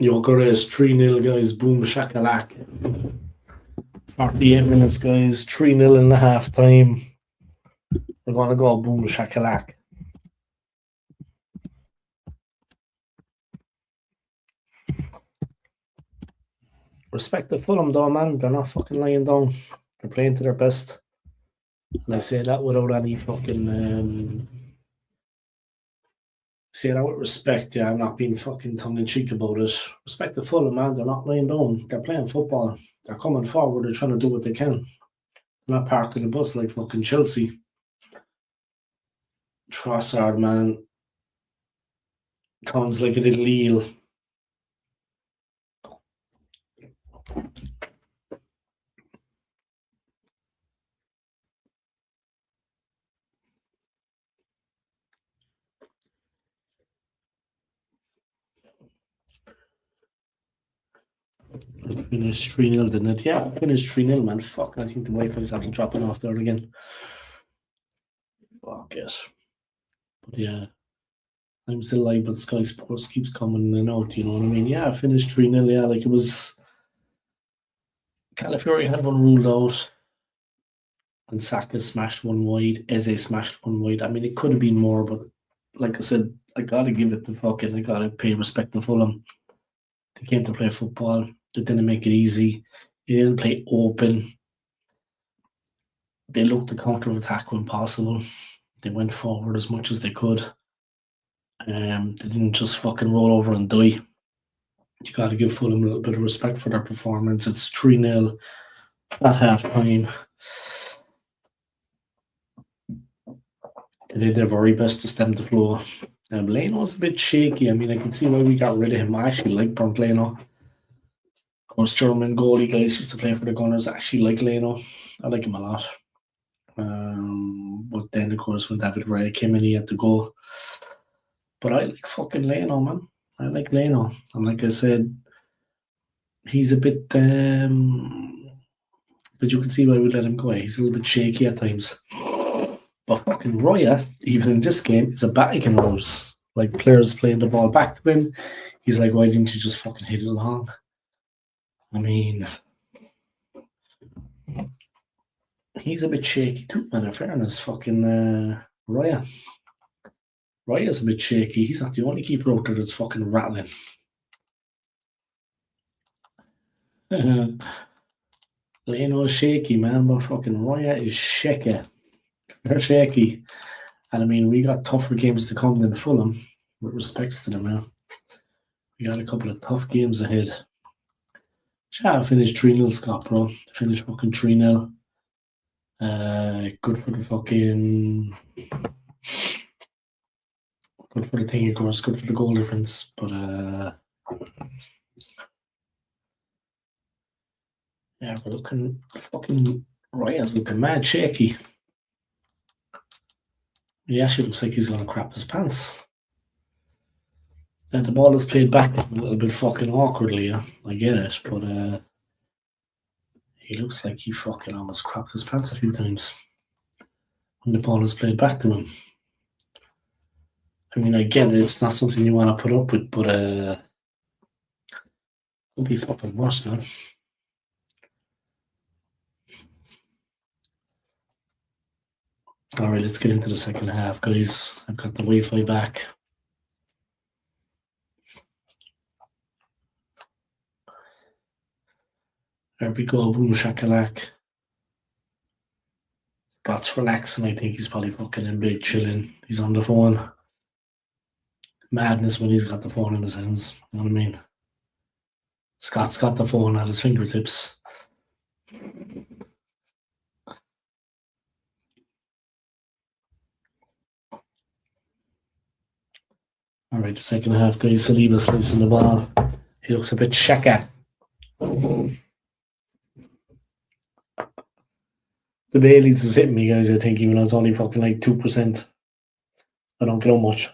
Jokeres 3-0, guys. Boom shakalak. 48 minutes, guys. 3-0 in the half time. We're gonna go boom shakalak. Respect the Fulham though, man. They're not fucking lying down. They're playing to their best. And I say that without any fucking say that with respect, yeah. I'm not being fucking tongue in cheek about it. Respect the Fulham, man. They're not lying down. They're playing football. They're coming forward. They're trying to do what they can. They're not parking the bus like fucking Chelsea. Trossard, man. Sounds like a little eel. It finished 3-0, didn't it? Yeah, it finished 3-0, man. Fuck, I think the Wi-Fi's after dropping off there again. Fuck it. But yeah, I'm still live, but Sky Sports keeps coming in and out, you know what I mean? Yeah, it finished 3-0, yeah, like it was. Calafiori had one ruled out, and Saka smashed one wide. Eze smashed one wide. I mean, it could have been more, but like I said, I gotta give it I gotta pay respect to Fulham. They came to play football. They didn't make it easy. They didn't play open. They looked to counter attack when possible. They went forward as much as they could. They didn't just fucking roll over and die. You got to give Fulham a little bit of respect for their performance. It's 3-0 at half time. They did their very best to stem the flow. Leno was a bit shaky. I mean, I can see why we got rid of him. I actually like Burnt Leno. Of course, German goalie guys used to play for the Gunners. I actually like Leno. I like him a lot. But then, of course, when David Raya came in, he had to go. But I like fucking Leno, man. I like Leno. And like I said, he's a bit, but you can see why we let him go. He's a little bit shaky at times. But fucking Roya, even in this game, is a bag in rows. Like players playing the ball back to him. He's like, why didn't you just fucking hit it long? I mean, he's a bit shaky too, man. In fairness, fucking Roya. Roya's a bit shaky. He's not the only keeper out there that's fucking rattling. Leno's shaky, man, but fucking Roya is shaky. They're shaky. And I mean, we got tougher games to come than Fulham, with respects to them now. We got a couple of tough games ahead. Yeah, I finished 3-0, Scott, bro. Finished fucking 3-0. Good for the fucking. Good for the thing, of course. Good for the goal difference. But, yeah, we're looking. Fucking Ryan's looking mad shaky. He actually looks like he's going to crap his pants. And the ball is played back a little bit fucking awkwardly, yeah. I get it, but he looks like he fucking almost crapped his pants a few times when the ball is played back to him. I mean, I get it, it's not something you want to put up with, but it could be fucking worse, man. Alright, let's get into the second half, guys. I've got the Wi-Fi back. There we go, boom shakalak. Scott's relaxing, I think he's probably fucking in bed chilling. He's on the phone. Madness when he's got the phone in his hands, you know what I mean? Scott's got the phone at his fingertips. Alright, the second half, guys. Saliba's slicing the ball. He looks a bit shaka. The Baileys is hitting me, guys, I think, even though it's only fucking like 2%. I don't get on much.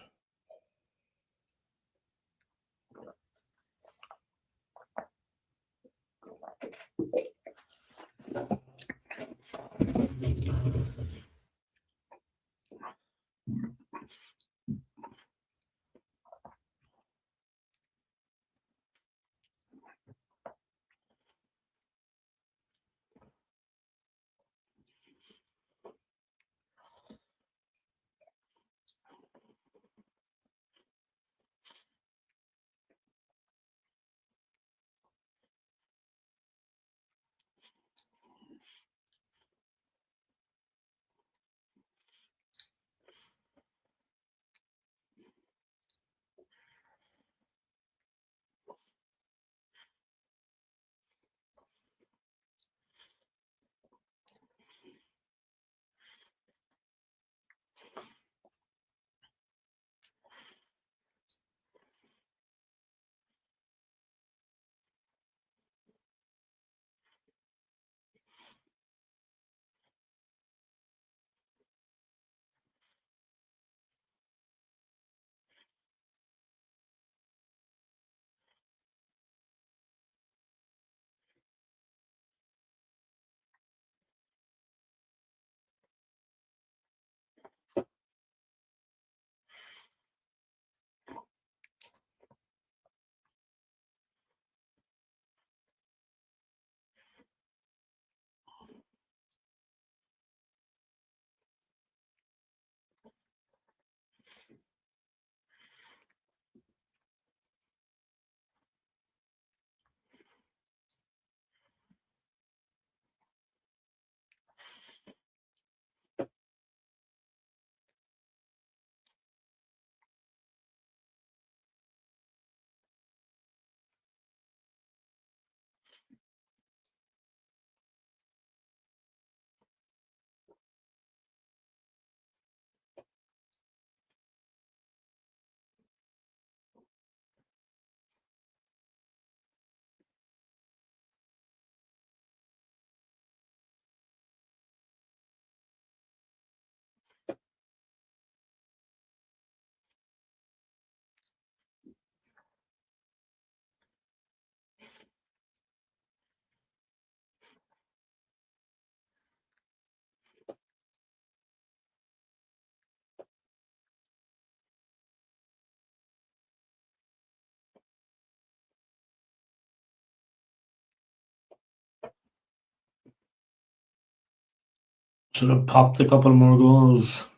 Should have popped a couple more goals.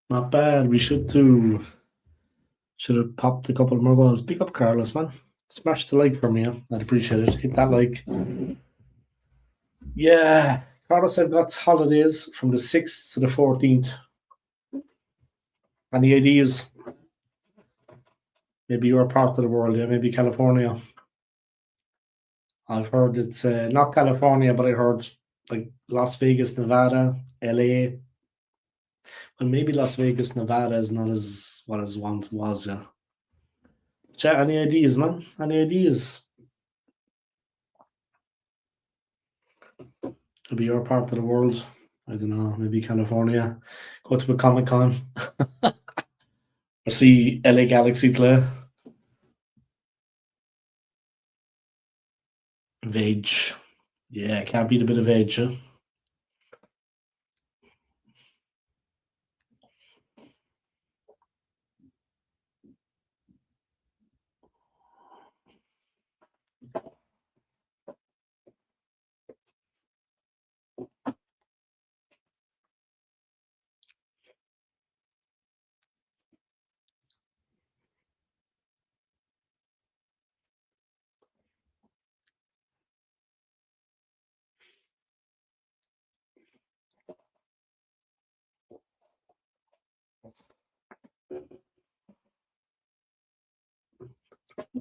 Not bad. We should too. Should have popped a couple more goals. Pick up Carlos, man. Smash the like for me. Yeah? I'd appreciate it. Hit that like. Yeah. Carlos, I've got holidays from the 6th to the 14th. Any ideas? Maybe you're part of the world, yeah? Maybe California. I've heard it's not California, but I heard like Las Vegas, Nevada, LA. And maybe Las Vegas, Nevada is not as what as once was, yeah. Chat, any ideas, man? Any ideas? Maybe your part of the world. I don't know. Maybe California. Go to a Comic Con. Or see LA Galaxy play. Veg. Yeah, can't beat a bit of veg, yeah?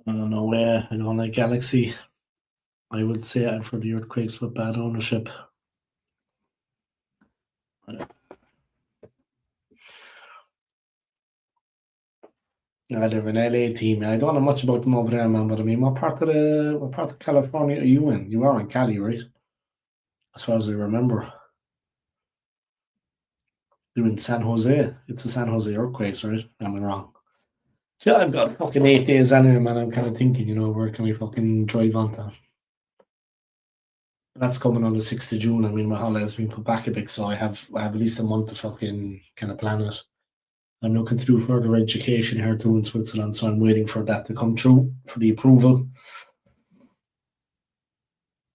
I don't know where. I don't like Galaxy. I would say I'm for the Earthquakes with bad ownership. Yeah, they're an LA team. I don't know much about them over there, man. But I mean, what part of California are you in? You are in Cali, right? As far as I remember, you're in San Jose. It's the San Jose Earthquakes, right? Am I wrong? Yeah, I've got fucking 8 days anyway, man. I'm kind of thinking, where can we fucking drive on to? That's coming on the 6th of June. I mean, my holiday's been put back a bit, so I have at least a month to fucking kind of plan it. I'm looking through further education here too in Switzerland, so I'm waiting for that to come through for the approval.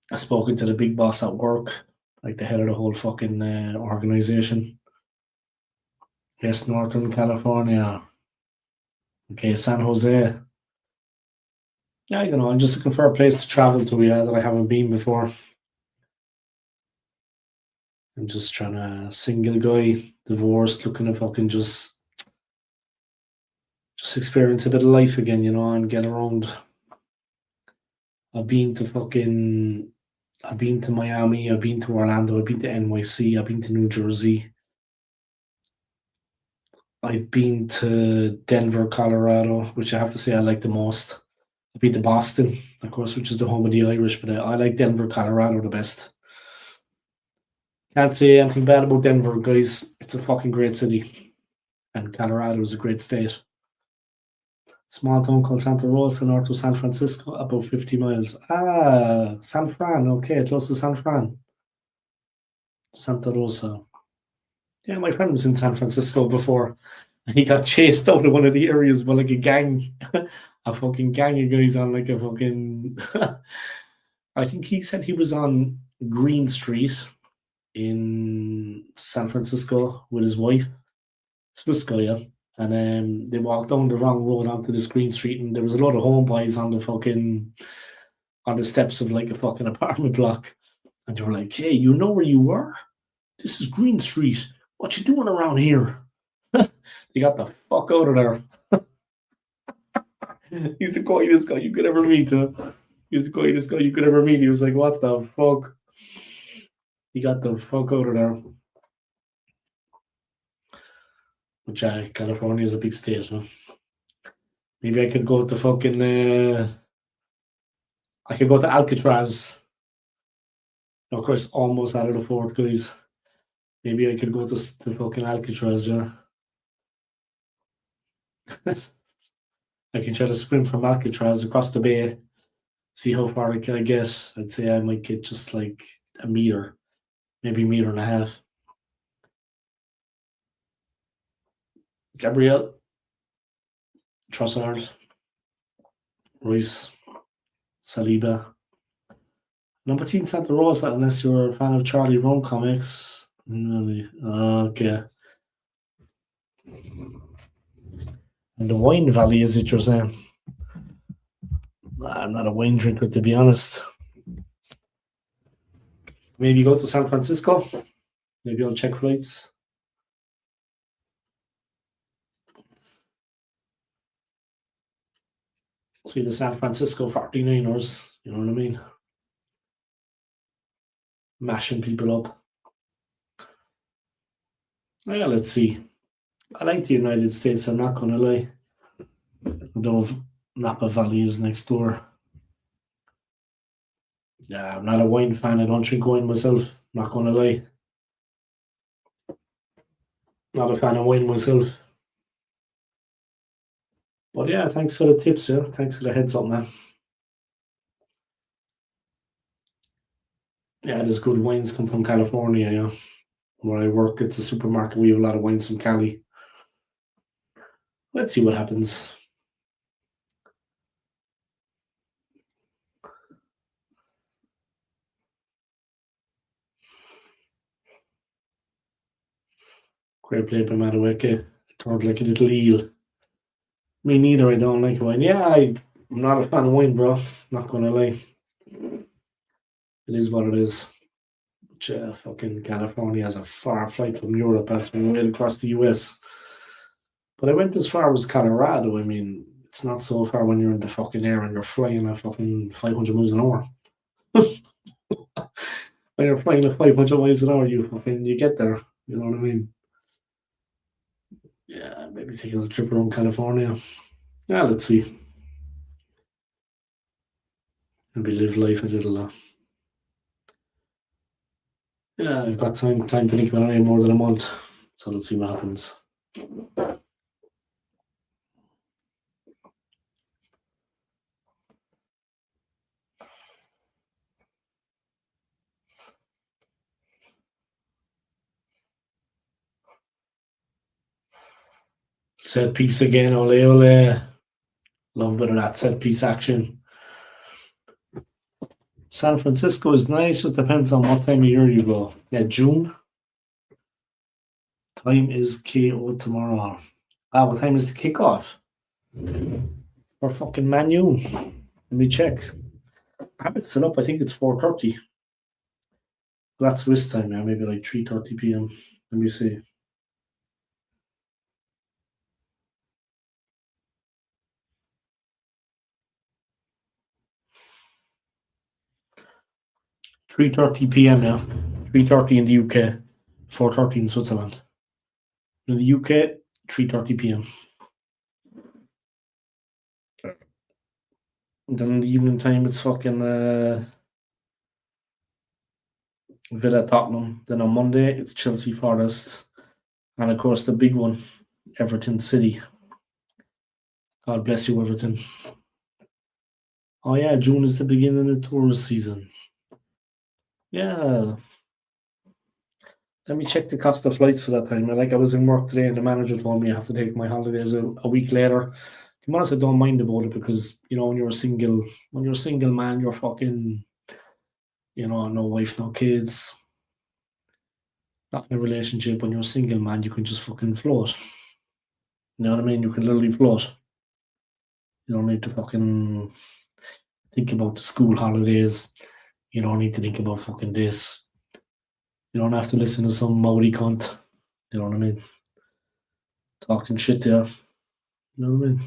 I've spoken to the big boss at work, like the head of the whole fucking organization. Yes, Northern California. Okay, San Jose. Yeah, I don't know. I'm just looking for a place to travel to, yeah, that I haven't been before. I'm just trying to single guy, divorced, looking to fucking just experience a bit of life again, and get around. I've been to Miami, I've been to Orlando, I've been to NYC, I've been to New Jersey. I've been to Denver, Colorado, which I have to say I like the most. I've been to Boston, of course, which is the home of the Irish, but I like Denver, Colorado the best. Can't say anything bad about Denver, guys. It's a fucking great city. And Colorado is a great state. Small town called Santa Rosa, north of San Francisco, about 50 miles. Ah, San Fran, okay, close to San Fran. Santa Rosa. Yeah, my friend was in San Francisco before. He got chased out of one of the areas by like a gang, a fucking gang of guys on like a fucking. I think he said he was on Green Street in San Francisco with his wife, Swiss guy, yeah. And they walked down the wrong road onto this Green Street, and there was a lot of homeboys on the steps of like a fucking apartment block, and they were like, "Hey, you know where you were? This is Green Street. What you doing around here?" They got the fuck out of there. He's the quietest guy you could ever meet. He's the quietest guy you could ever meet. He was like, "What the fuck?" He got the fuck out of there. Which California is a big state, huh? Maybe I could go to fucking. I could go to Alcatraz. Of course, almost out of the fort, guys. Maybe I could go to fucking Alcatraz, yeah. I can try to swim from Alcatraz across the bay, see how far I can get. I'd say I might get just like a meter, maybe a meter and a half. Gabriel, Trossard, Royce, Saliba. Number 10 Santa Rosa, unless you're a fan of Charlie Brown comics. Really? Okay. And the Wine Valley, is it you're saying? I'm not a wine drinker, to be honest. Maybe go to San Francisco. Maybe I'll check flights. See the San Francisco 49ers. You know what I mean? Mashing people up. Yeah, let's see. I like the United States, I'm not going to lie. Though Napa Valley is next door. Yeah, I'm not a wine fan. I don't drink wine myself. Not going to lie. Not a fan of wine myself. But yeah, thanks for the tips, yeah. Thanks for the heads up, man. Yeah, there's good wines come from California, yeah. Where I work at the supermarket, we have a lot of wines from Cali. Let's see what happens. Great play by Madueke. Turned like a little eel. Me neither, I don't like wine. Yeah, I'm not a fan of wine, bro. Not gonna lie. It is what it is. Fucking California has a far flight from Europe. That's right across the US. But I went as far as Colorado. I mean, it's not so far when you're in the fucking air and you're flying at fucking 500 miles an hour. When you're flying at 500 miles an hour, you get there. You know what I mean? Yeah, maybe take a little trip around California. Yeah, let's see. Maybe live life a little. Yeah, I've got time to think about it more than a month. So let's see what happens. Set piece again, ole ole. Love a bit of that set piece action. San Francisco is nice, just depends on what time of year you go. Yeah, June. Time is KO tomorrow. What time is the kickoff? For fucking Man U. Let me check. I have it set up, I think it's 4:30. That's Swiss time, yeah, maybe like 3:30 p.m. Let me see. $3:30 p.m. now. 3:30 in the UK, 4:30 in Switzerland. In the UK, 3:30 p.m. And then in the evening time, it's fucking Villa Tottenham. Then on Monday, it's Chelsea Forest. And of course, the big one, Everton City. God bless you, Everton. Oh, yeah, June is the beginning of the tourist season. Yeah. Let me check the cost of flights for that time. I was in work today and the manager told me I have to take my holidays a week later. To be honest, I don't mind about it because, when you're a single man, you're fucking, no wife, no kids, not in a relationship. When you're a single man, you can just fucking float. You know what I mean? You can literally float. You don't need to fucking think about the school holidays. You don't need to think about fucking this. You don't have to listen to some Maori cunt. You know what I mean? Talking shit there. You know what I mean?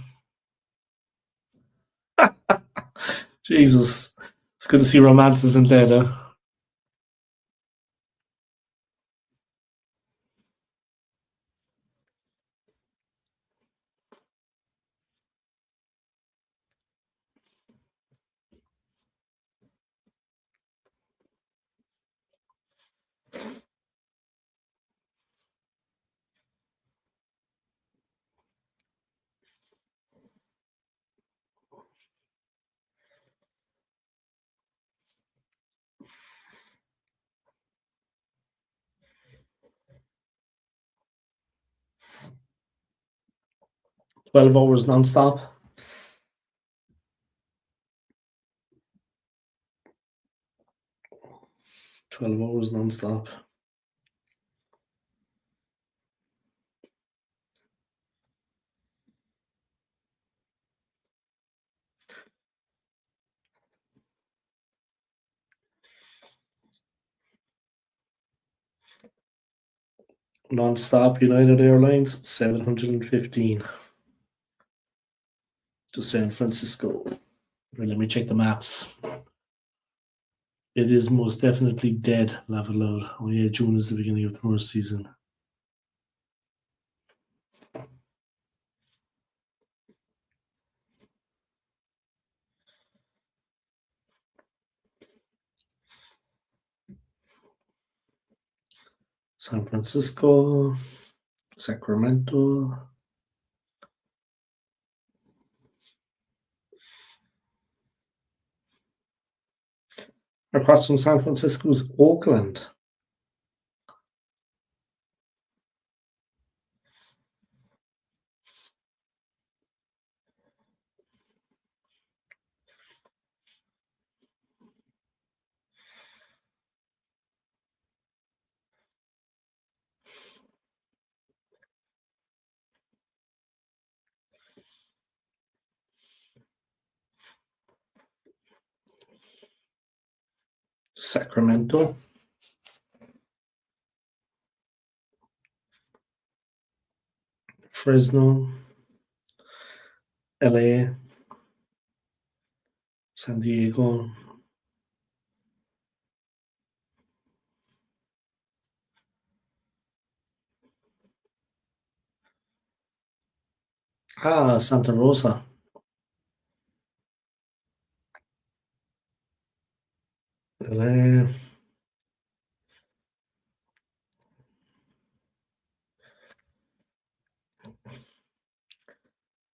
Jesus. It's good to see romances in there, though. 12 hours non-stop. 12 hours non-stop. Non-stop United Airlines, 715 to San Francisco. Wait, let me check the maps. It is most definitely dead, laugh out loud. Oh yeah, June is the beginning of the tourist season. San Francisco, Sacramento. Across from San Francisco's Oakland. Sacramento. Fresno. LA. San Diego. Santa Rosa. LA.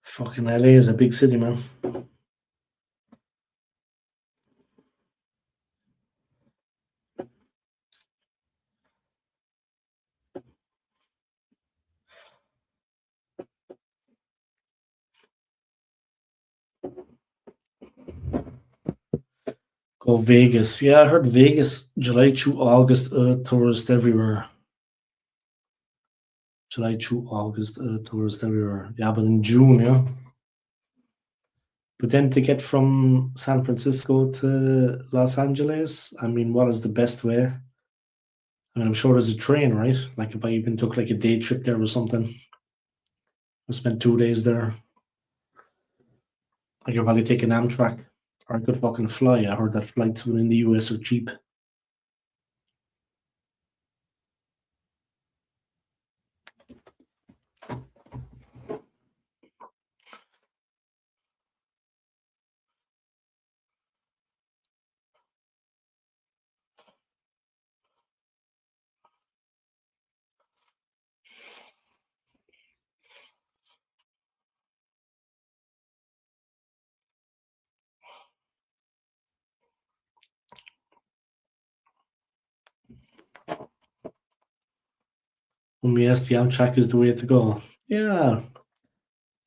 Fucking LA is a big city, man. Go Vegas. Yeah, I heard Vegas, July through August, tourist everywhere. July through August, tourist everywhere. Yeah, but in June, yeah. But then to get from San Francisco to Los Angeles, I mean, what is the best way? I mean, I'm sure there's a train, right? Like if I even took like a day trip there or something, I spent 2 days there. I could probably take an Amtrak or I could fucking fly. I heard that flights within the US are cheap. Yes, the Amtrak is the way to go. Yeah.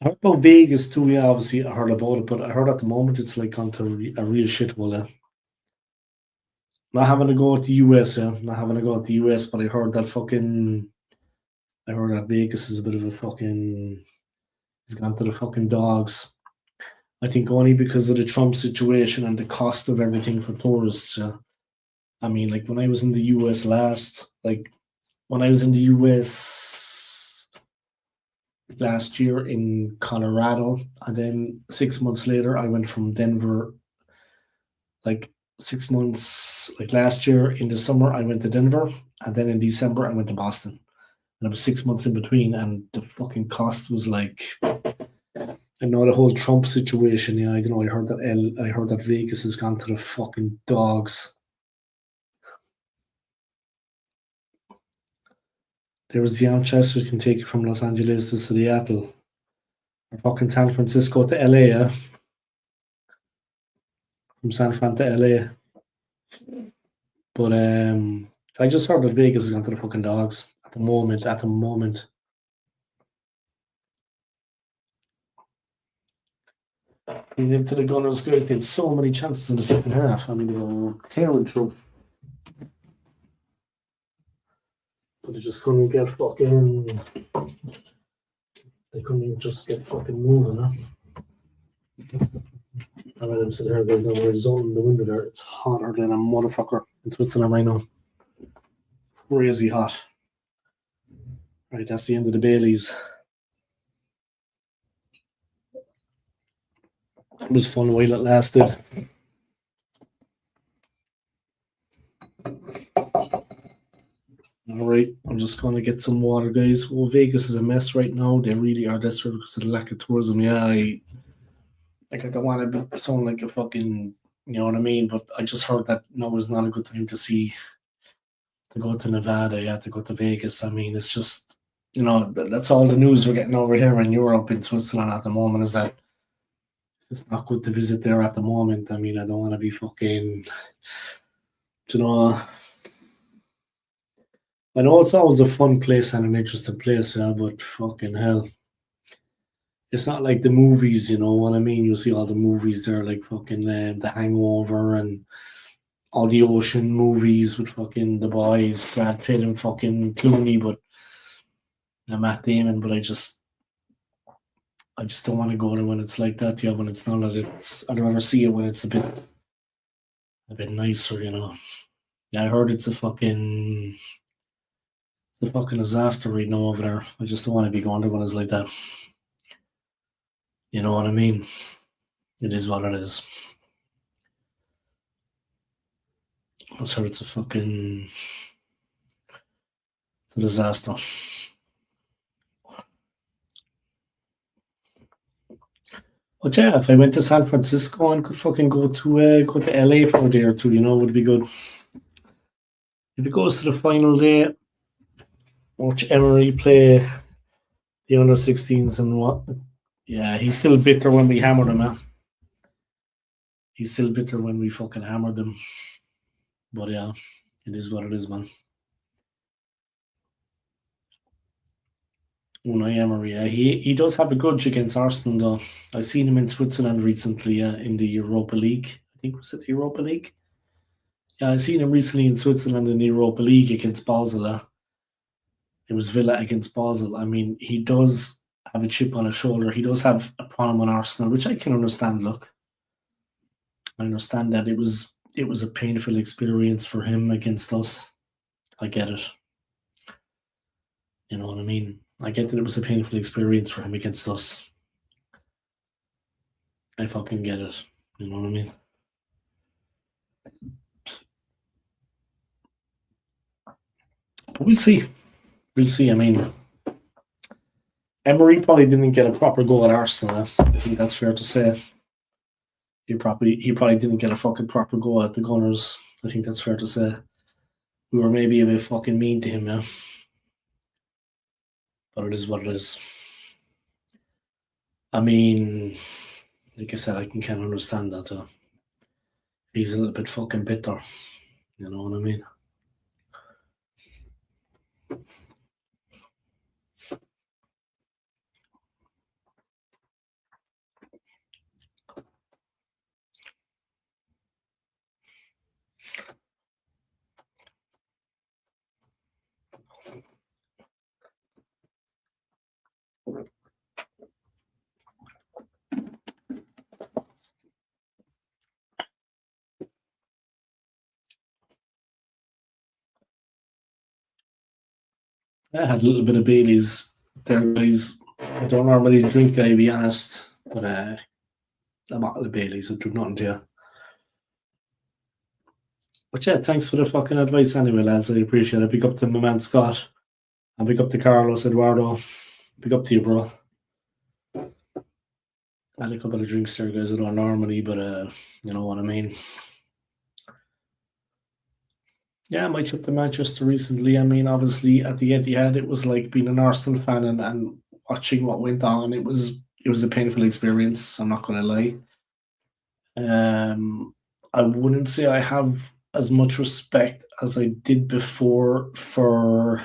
I heard about Vegas too. Yeah, obviously I heard about it, but I heard at the moment it's like onto a real shithole. Not having to go with the US, yeah. Not having to go with the US, but I heard that Vegas is a bit of a fucking. He's gone to the fucking dogs. I think only because of the Trump situation and the cost of everything for tourists. Yeah. I mean, like when I was in the US last, like when I was in the US last year in Colorado, and then 6 months later, I went from Denver. Like 6 months, like last year in the summer, I went to Denver, and then in December, I went to Boston. And it was 6 months in between, and the fucking cost was like, I know the whole Trump situation. Yeah, I don't know. I heard that Vegas has gone to the fucking dogs. There was the Amchester you can take it from Los Angeles to Seattle, or fucking San Francisco to LA. Yeah, from San Fran to LA. But I just heard that Vegas has gone to the fucking dogs at the moment. At the moment. Into the Gunners, guys, they had so many chances in the second half. I mean, they were tearing through. But they just couldn't get fucking. They couldn't just get fucking moving, huh? I read him sit here, there's no result in the window there. It's hotter than a motherfucker in Switzerland right now. Crazy hot. Right, that's the end of the Baileys. It was fun while it lasted. All right, I'm just going to get some water, guys. Well, Vegas is a mess right now. They really are desperate because of the lack of tourism. Yeah, I don't want to sound like a fucking, you know what I mean? But I just heard that no is not a good time to go to Nevada. Yeah, to go to Vegas. I mean, it's just, that's all the news we're getting over here in Europe, in Switzerland at the moment, is that it's not good to visit there at the moment. I mean, I don't want to be fucking, I know it's always a fun place and an interesting place, yeah, but fucking hell. It's not like the movies, you know what I mean? You see all the movies there, like fucking The Hangover and all the ocean movies with fucking the boys, Brad Pitt and fucking Clooney, but Matt Damon. But I just don't want to go there when it's like that. Yeah, when it's not that I'd rather see it when it's a bit nicer, you know. Yeah, I heard it's a fucking disaster right now over there. I just don't want to be going there when it's like that. You know what I mean? It is what it is. I heard it's a disaster. But yeah, if I went to San Francisco and could fucking go to LA for a day or two, would be good. If it goes to the final day, watch Emery play the under 16s and what? Yeah, he's still bitter when we hammered him, man. He's still bitter when we fucking hammered them. But yeah, it is what it is, man. Unai Emery, yeah, he does have a grudge against Arsenal, though. I seen him in Switzerland recently, in the Europa League. I think was it the Europa League? Yeah, I seen him recently in Switzerland in the Europa League against Basel. It was Villa against Basel. I mean, he does have a chip on his shoulder. He does have a problem on Arsenal, which I can understand. Look, I understand that it was a painful experience for him against us. I get it. You know what I mean? I get that it was a painful experience for him against us. I fucking get it. You know what I mean? But we'll see. We'll see. I mean, Emery probably didn't get a proper goal at Arsenal. I think that's fair to say. He probably didn't get a fucking proper goal at the Gunners. I think that's fair to say. We were maybe a bit fucking mean to him, yeah. But it is what it is. I mean, like I said, I can kind of understand that. He's a little bit fucking bitter. You know what I mean? I had a little bit of Bailey's there, guys. I don't normally drink, I'll be honest. But a bottle of Bailey's, I drink nothing to you. But yeah, thanks for the fucking advice anyway, lads. I appreciate it. Pick up to my man Scott. And pick up to Carlos Eduardo. Pick up to you, bro. I had a couple of drinks there, guys. I don't normally, but you know what I mean. Yeah, my trip to Manchester recently. I mean, obviously at the Etihad, it was like being an Arsenal fan and watching what went on. It was a painful experience. I'm not going to lie. I wouldn't say I have as much respect as I did before for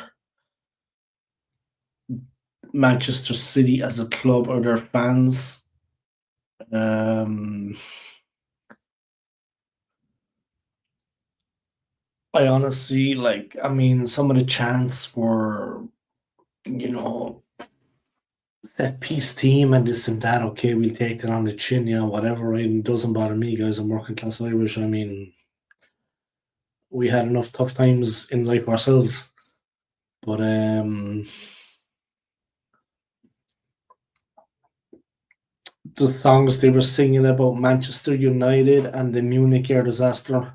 Manchester City as a club or their fans. I, I honestly like. I mean, some of the chants were, you know, set piece team and this and that. Okay, we'll take that on the chin, yeah, whatever. Right? It doesn't bother me, guys. I'm working class Irish. I mean, we had enough tough times in life ourselves, but the songs they were singing about Manchester United and the Munich air disaster.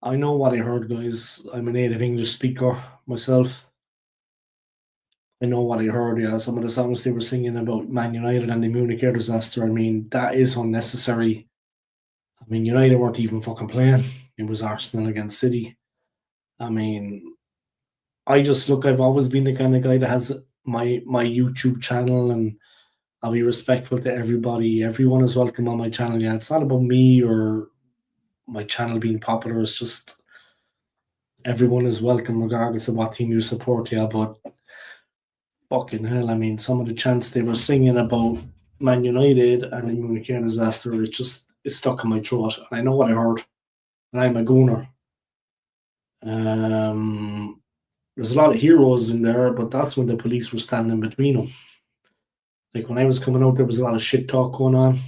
I know what I heard, guys. I'm a native English speaker myself. I know what I heard. Yeah, some of the songs they were singing about Man United and the Munich air disaster. I mean, that is unnecessary. I mean, United weren't even fucking playing. It was Arsenal against City. I mean, I just look. I've always been the kind of guy that has my YouTube channel, and I'll be respectful to everybody. Everyone is welcome on my channel. Yeah, it's not about me or my channel being popular. It's just everyone is welcome regardless of what team you support. Yeah, but fucking hell, I mean, some of the chants they were singing about Man United and the Munich disaster, it's stuck in my throat. And I know what I heard, and I'm a gooner. There's a lot of heroes in there, but that's when the police were standing between them. Like when I was coming out, there was a lot of shit talk going on.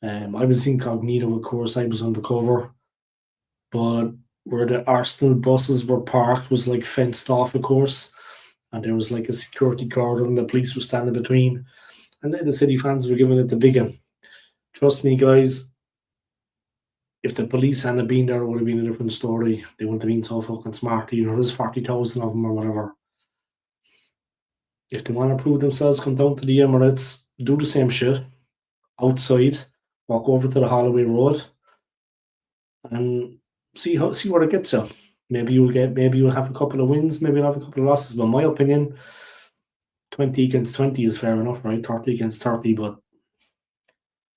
I was incognito, of course. I was undercover, but where the Arsenal buses were parked was like fenced off, of course, and there was like a security cordon, and the police were standing between, and then the City fans were giving it the big one. Trust me, guys. If the police hadn't been there, it would have been a different story. They wouldn't have been so fucking smart. You know, there's 40,000 of them or whatever. If they want to prove themselves, come down to the Emirates, do the same shit outside, walk over to the Holloway Road, and see where it gets you. Maybe you'll have a couple of wins, maybe you'll have a couple of losses. But in my opinion, 20 against 20 is fair enough, right? 30 against 30, but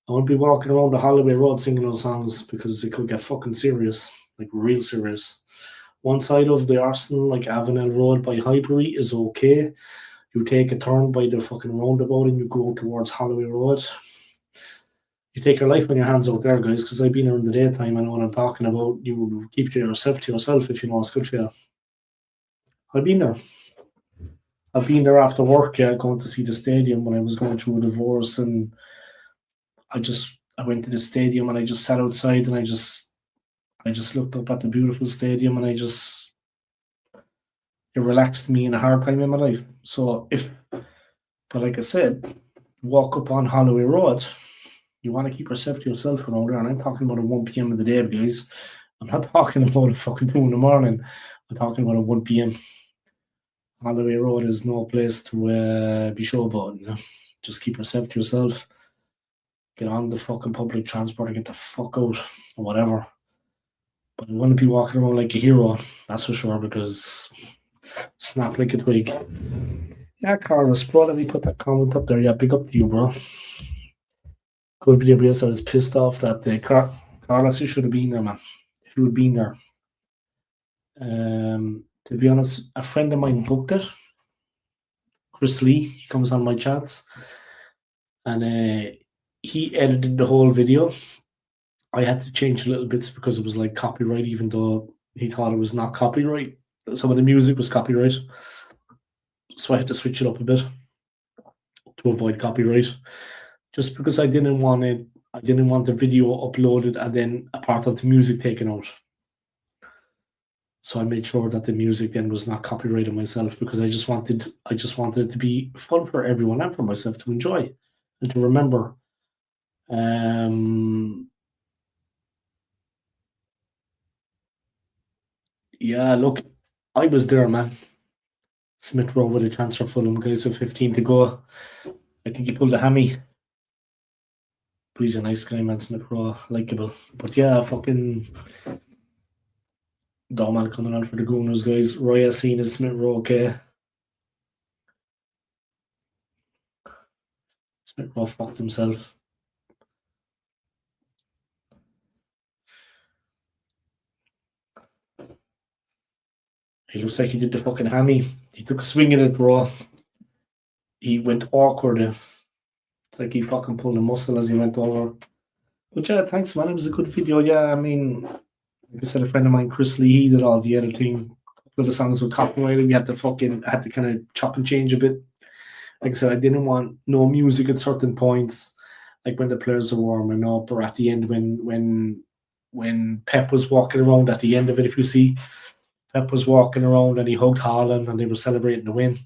I won't be walking around the Holloway Road singing those songs because it could get fucking serious, like real serious. One side of the Arsenal, like Avenel Road by Highbury, is okay. You take a turn by the fucking roundabout and you go towards Holloway Road. You take your life on your hands out there, guys, because I've been there in the daytime. I know what I'm talking about. You keep yourself to yourself if you know it's good for you. I've been there. I've been there after work, yeah, going to see the stadium when I was going through a divorce, and I went to the stadium and I just sat outside and I just looked up at the beautiful stadium and it relaxed me in a hard time in my life. But like I said, walk up on Holloway Road. You want to keep yourself to yourself around there, and I'm talking about at 1 p.m. of the day, guys. I'm not talking about a fucking 2 in the morning. I'm talking about at 1 p.m. Holloway Road is no place to be showboating. You know? Just keep yourself to yourself. Get on the fucking public transport and get the fuck out or whatever. But I wouldn't be walking around like a hero, that's for sure, because snap like a twig. Yeah, Carlos, bro, let me put that comment up there. Yeah, big up to you, bro. Good video, because I was pissed off that day. Carlos, you should have been there, man. If you had been there. To be honest, a friend of mine booked it. Chris Lee, he comes on my chats, and he edited the whole video. I had to change little bits because it was like copyright, even though he thought it was not copyright. Some of the music was copyright, so I had to switch it up a bit to avoid copyright. Just because I didn't want the video uploaded and then a part of the music taken out. So I made sure that the music then was not copyrighted myself, because I just wanted it to be fun for everyone and for myself to enjoy and to remember. Yeah, look, I was there, man. Smith Rowe with a chance for Fulham, guys, with 15 to go. I think he pulled a hammy. But he's a nice guy, man, Smith Rowe, likeable. But yeah, fucking Dorman coming on for the Gooners, guys. Roy Yassine is Smith Rowe, okay. Smith Rowe fucked himself. He looks like he did the fucking hammy. He took a swing at it, bro. He went awkward. It's like he fucking pulled a muscle as he went over. But yeah, thanks, man. It was a good video. Yeah, I mean, Like I said, a friend of mine, Chris Lee, he did all the editing. A couple of the songs were copyrighted. We had to kind of chop and change a bit. Like I said, I didn't want no music at certain points, like when the players are warming up or at the end when Pep was walking around at the end of it. If you see, Pep was walking around and he hugged Haaland and they were celebrating the win.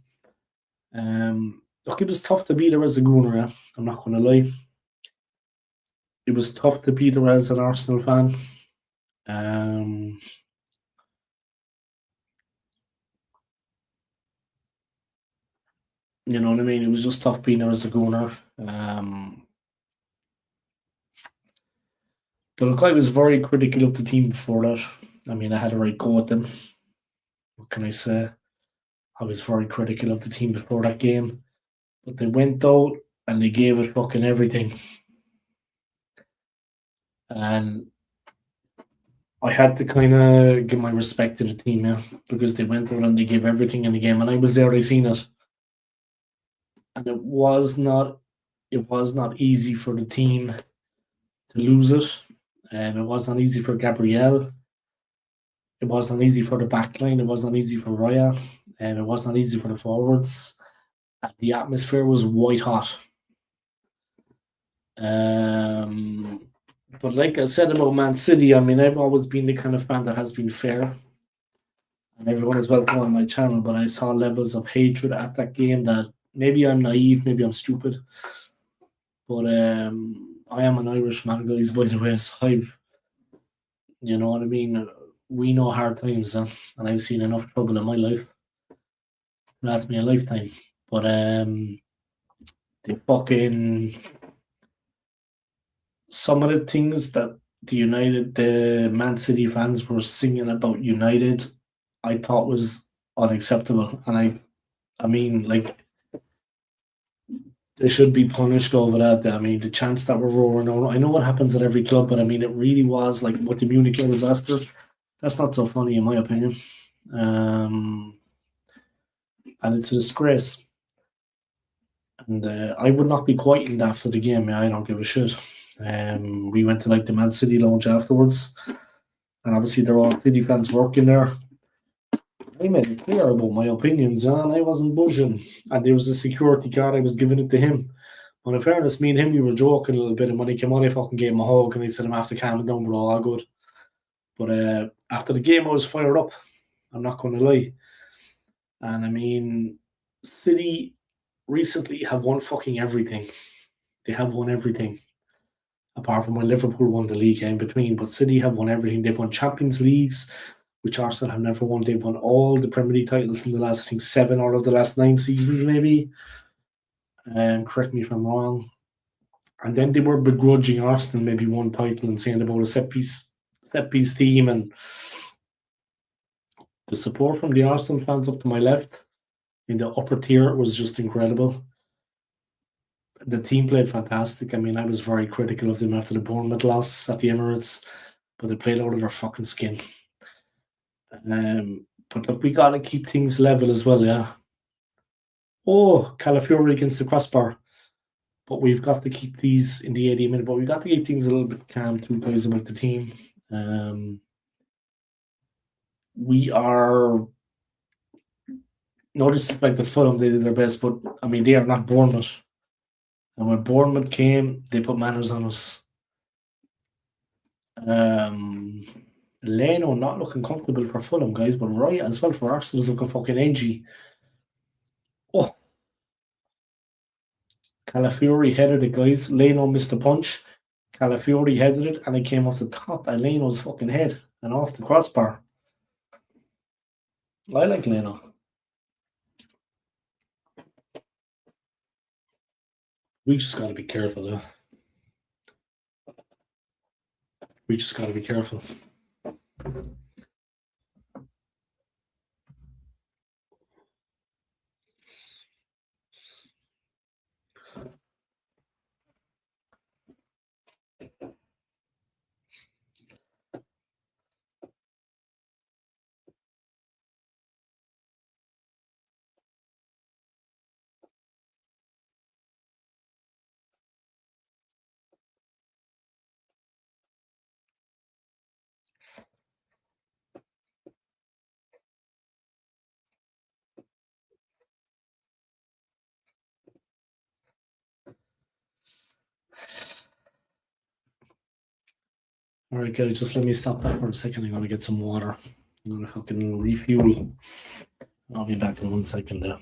Look, it was tough to beat her as a Gooner. Yeah? I'm not going to lie. It was tough to beat her as an Arsenal fan. Um, you know what I mean? It was just tough being her as a Gooner. But look, I was very critical of the team before that. I mean, I had a right go at them. What can I say? I was very critical of the team before that game. But they went out and they gave it fucking everything. And I had to kind of give my respect to the team, yeah, because they went out and they gave everything in the game. And I was there, I seen it. And it was not easy for the team to lose it. It was not easy for Gabrielle. It was not easy for the backline. It was not easy for Raya. And it was not easy for the forwards. And the atmosphere was white hot. Um, but like I said about Man City, I mean, I've always been the kind of fan that has been fair. And everyone is welcome on my channel, but I saw levels of hatred at that game that maybe I'm naive, maybe I'm stupid. But I am an Irishman, guys, by the way, so you know what I mean? We know hard times, and I've seen enough trouble in my life. It lasts me a lifetime. But the fucking some of the things that the Man City fans were singing about United, I thought was unacceptable, and I mean, like they should be punished over that. I mean, the chants that were roaring on. I know what happens at every club, but I mean, it really was like what the Munich disaster. That's not so funny, in my opinion. Um, and it's a disgrace. And I would not be quietened after the game. I don't give a shit. We went to like the Man City lounge afterwards, and obviously there are all City fans working there. I made it clear about my opinions, and I wasn't budging. And there was a security guard. I was giving it to him. Well, in fairness, me and him, we were joking a little bit, and when he came on, I fucking gave him a hug, and I said, I'm after calming down, bro, all good. But after the game, I was fired up. I'm not going to lie. And I mean, City recently have won fucking everything. They have won everything. Apart from when Liverpool won the league in between. But City have won everything. They've won Champions Leagues, which Arsenal have never won. They've won all the Premier League titles in the last, I think, 7 out of the last 9 seasons, maybe. Correct me if I'm wrong. And then they were begrudging Arsenal maybe one title and saying about a set piece team, and the support from the Arsenal fans up to my left in the upper tier was just incredible. The team played fantastic. I mean, I was very critical of them after the Bournemouth loss at the Emirates, but they played out of their fucking skin. But look, we gotta keep things level as well, yeah. Oh, Calafiori against the crossbar. But we've got to keep these in the 80 minute, but we've got to keep things a little bit calm too, guys, about the team. We are no disrespect to Fulham, they did their best, but I mean they are not Bournemouth. And when Bournemouth came, they put manners on us. Leno not looking comfortable for Fulham, guys, but Roy as well for Arsenal is looking fucking edgy. Oh, Calafiori headed it, guys. Leno missed the punch. Calafiori headed it, and it came off the top of Leno's fucking head and off the crossbar. I like Leno. We just got to be careful, though. We just got to be careful. Alright, guys, just let me stop that for a second. I'm gonna get some water. I'm gonna fucking refuel. I'll be back in 1 second there.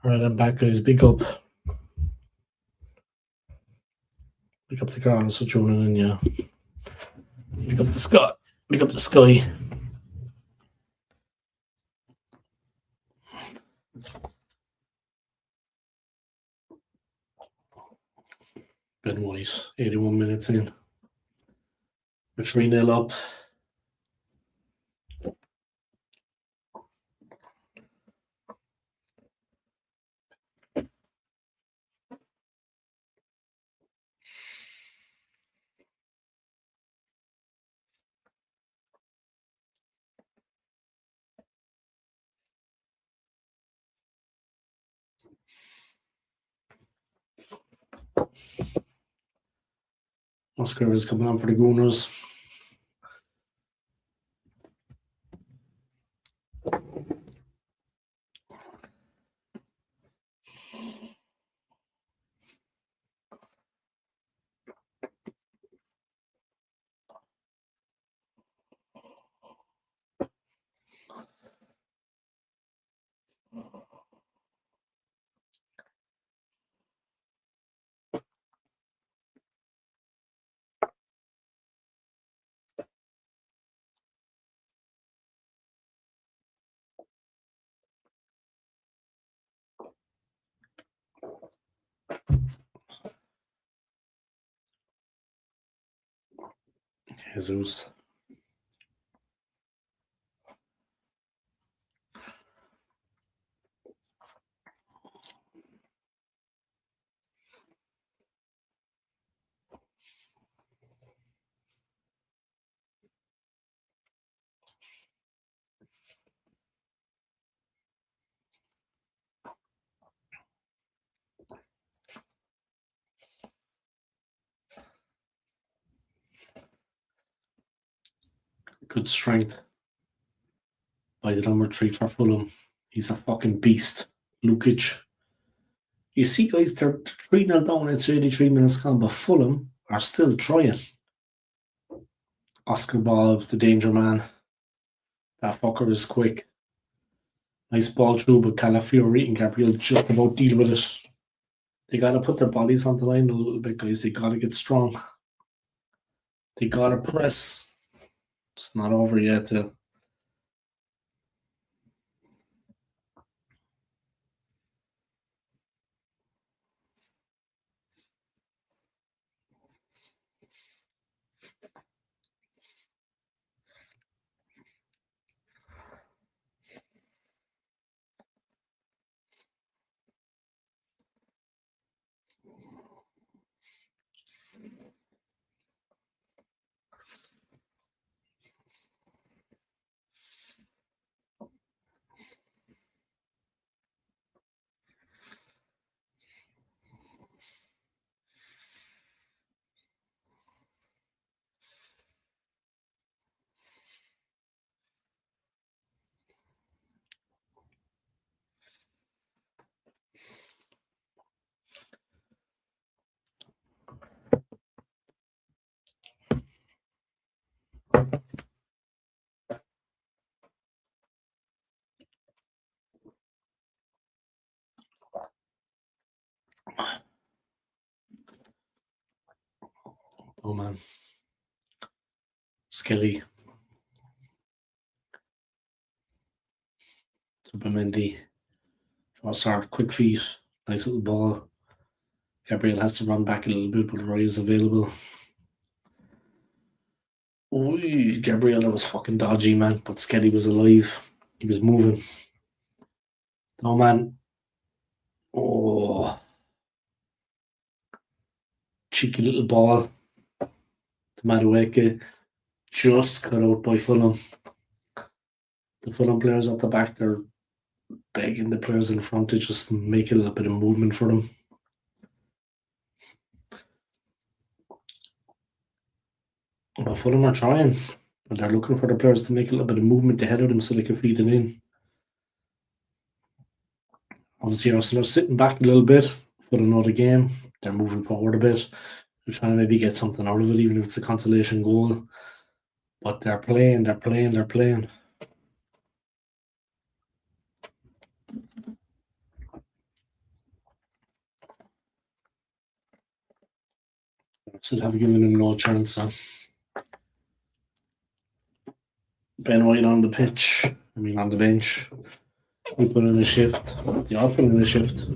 Alright, I'm back, guys. Big up. Big up the Carlos for tuning in, yeah. Big up the Scott. Big up the Sky. Ben White, 81 minutes in. We're 3-0 up. Oscar is coming on for the Gooners. Jesus. Good strength by the number 3 for Fulham. He's a fucking beast. Lukic. You see, guys, they're 3-0 down. It's 83 minutes gone, but Fulham are still trying. Oscar Bob, the danger man. That fucker is quick. Nice ball through, but Calafiori and Gabriel just about deal with it. They got to put their bodies on the line a little bit, guys. They got to get strong. They got to press. It's not over yet. Oh, man. Skelly. Supermendi. Trossard, quick feet. Nice little ball. Gabriel has to run back a little bit, but Roy is available. Ooh, Gabriel was fucking dodgy, man. But Skelly was alive. He was moving. Oh, man. Oh. Cheeky little ball. The Madueke just cut out by Fulham. The Fulham players at the back, they're begging the players in front to just make a little bit of movement for them. But Fulham are trying. But they're looking for the players to make a little bit of movement ahead of them so they can feed it in. Obviously, Arsenal are sitting back a little bit for another game. They're moving forward a bit. They're trying to maybe get something out of it, even if it's a consolation goal. But they're playing. Still have given him no chance. Ben White on the pitch. On the bench. We put in a shift. They all put in a shift.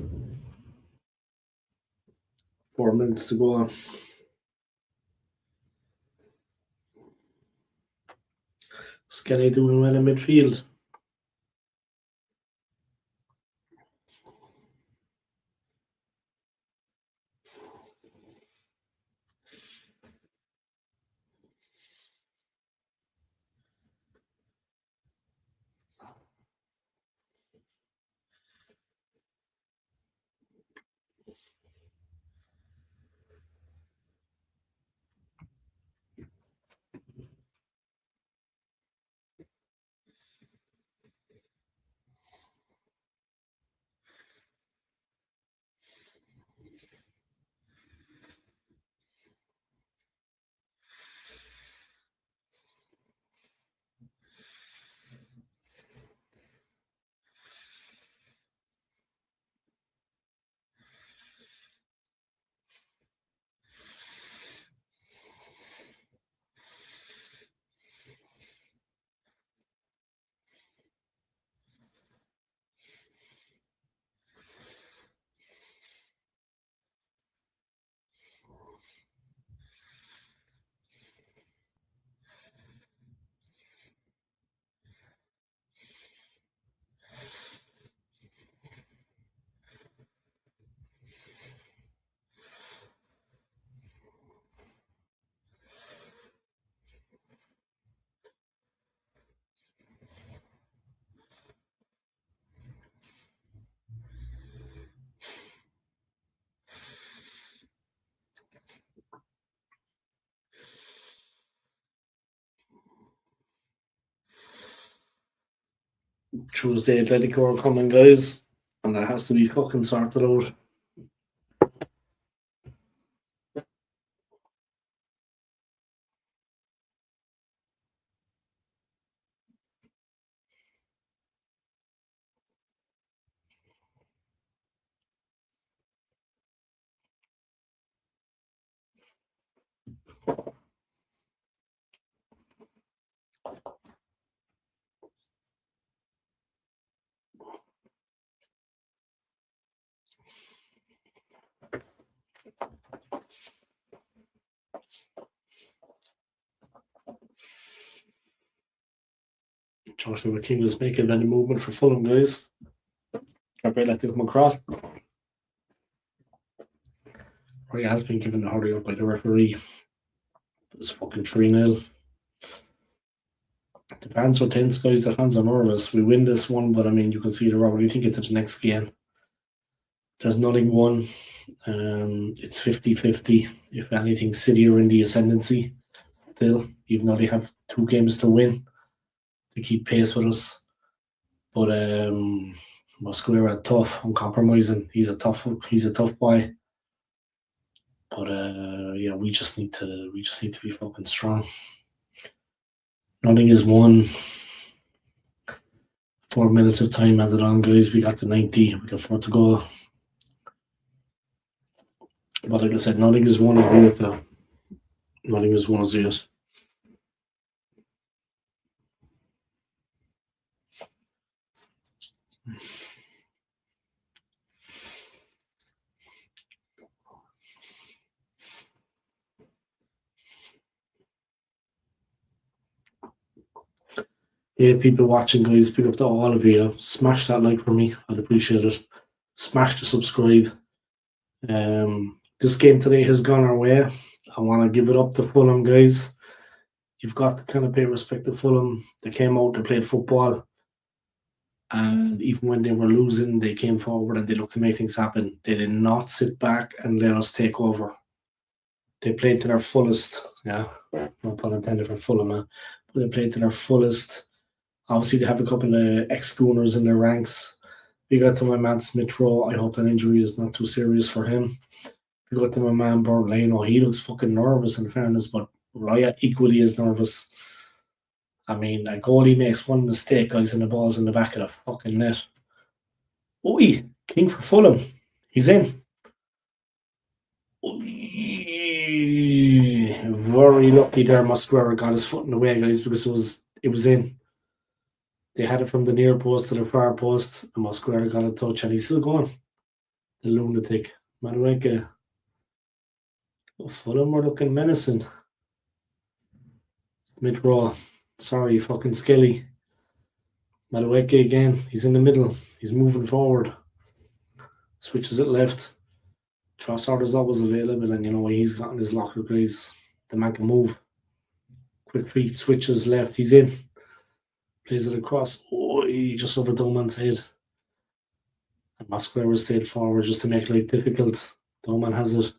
4 minutes to go. Skelly doing well in midfield. Tuesday Atletico are coming, guys, and that has to be fucking sorted out. Joshua King is making any movement for Fulham, guys. Gabriel let them come across. Right, has been given the hurry up by the referee. It's fucking 3-0. The fans are tense, guys. The fans are nervous. We win this one, but I mean, you can see they're already thinking to the next game. There's nothing won. It's 50-50. If anything, City are in the ascendancy still, even though they have 2 games to win to keep pace with us. But Mosquera tough, uncompromising. He's a tough boy. But yeah, we just need to be fucking strong. Nothing is won. 4 minutes of time added on, guys. We got to 90. We got 4 to go. But like I said, nothing is won yet, though. Nothing is won as yet. Yeah, people watching, guys, pick up to all of you. Smash that like for me. I'd appreciate it. Smash the subscribe. This game today has gone our way. I want to give it up to Fulham, guys. You've got to kind of pay respect to Fulham. They came out, they played football. And even when they were losing, they came forward and they looked to make things happen. They did not sit back and let us take over. They played to their fullest. Yeah, no pun intended for Fulham. But they played to their fullest. Obviously, they have a couple of ex-Schooners in their ranks. We got to my man Smith Rowe. I hope that injury is not too serious for him. We got to my man Borlano. He looks fucking nervous, in fairness, but Raya equally is nervous. I mean, a goalie makes one mistake, guys, and the ball's in the back of the fucking net. Oi, King for Fulham. He's in. Oy, very lucky there. Mosquera got his foot in the way, guys, because it was in. They had it from the near post to the far post, and Mosquera got a touch, and he's still going. The lunatic. Madueke. Oh, Fulham were looking menacing. Smith Rowe. Sorry, fucking Skelly. Madueke again. He's in the middle. He's moving forward. Switches it left. Trossard is always available, and you know he's got in his locker, guys. The man can move. Quick feet, switches left. He's in. Plays it across. Oh, he just over Doman's head. And Mosquera stayed forward just to make life difficult. Doman has it.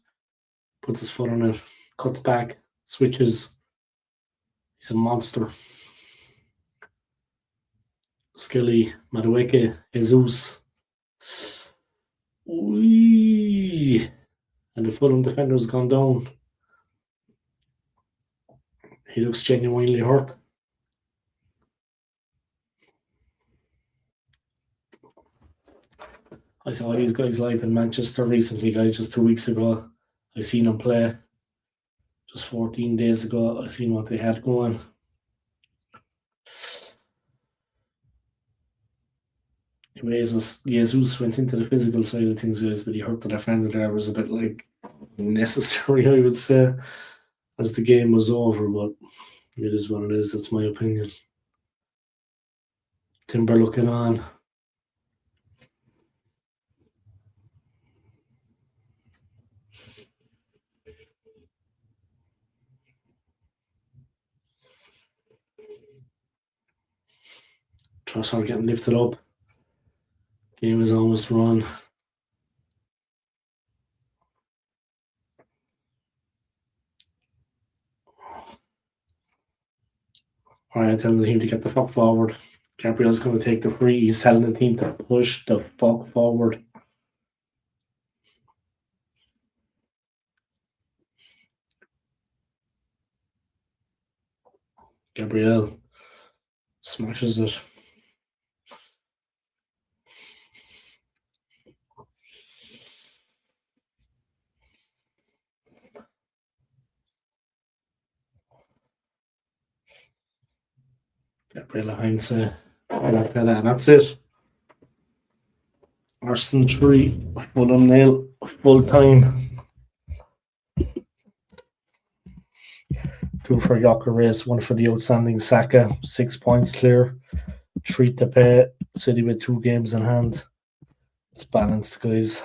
Puts his foot on it. Cuts back. Switches. He's a monster. Skilly, Madueke, Jesus. Ooh. And the Fulham defender's gone down. He looks genuinely hurt. I saw these guys live in Manchester recently, guys, just 2 weeks ago. I seen them play. Just 14 days ago, I seen what they had going. Anyways, Jesus went into the physical side of things, guys, but he hurt the defender there. Was a bit like necessary, I would say, as the game was over, but it is what it is. That's my opinion. Timber looking on. Trossard getting lifted up. Game is almost run. Alright, I tell the team to get the fuck forward. Gabriel's going to take the free. He's telling the team to push the fuck forward. Gabriel smashes it. Gabriel Heinze, and that's it. Arsenal 3, Fulham 0, full time. 2 for Gyökeres, 1 for the outstanding Saka, 6 points clear. 3 to pay. City with 2 games in hand. It's balanced, guys.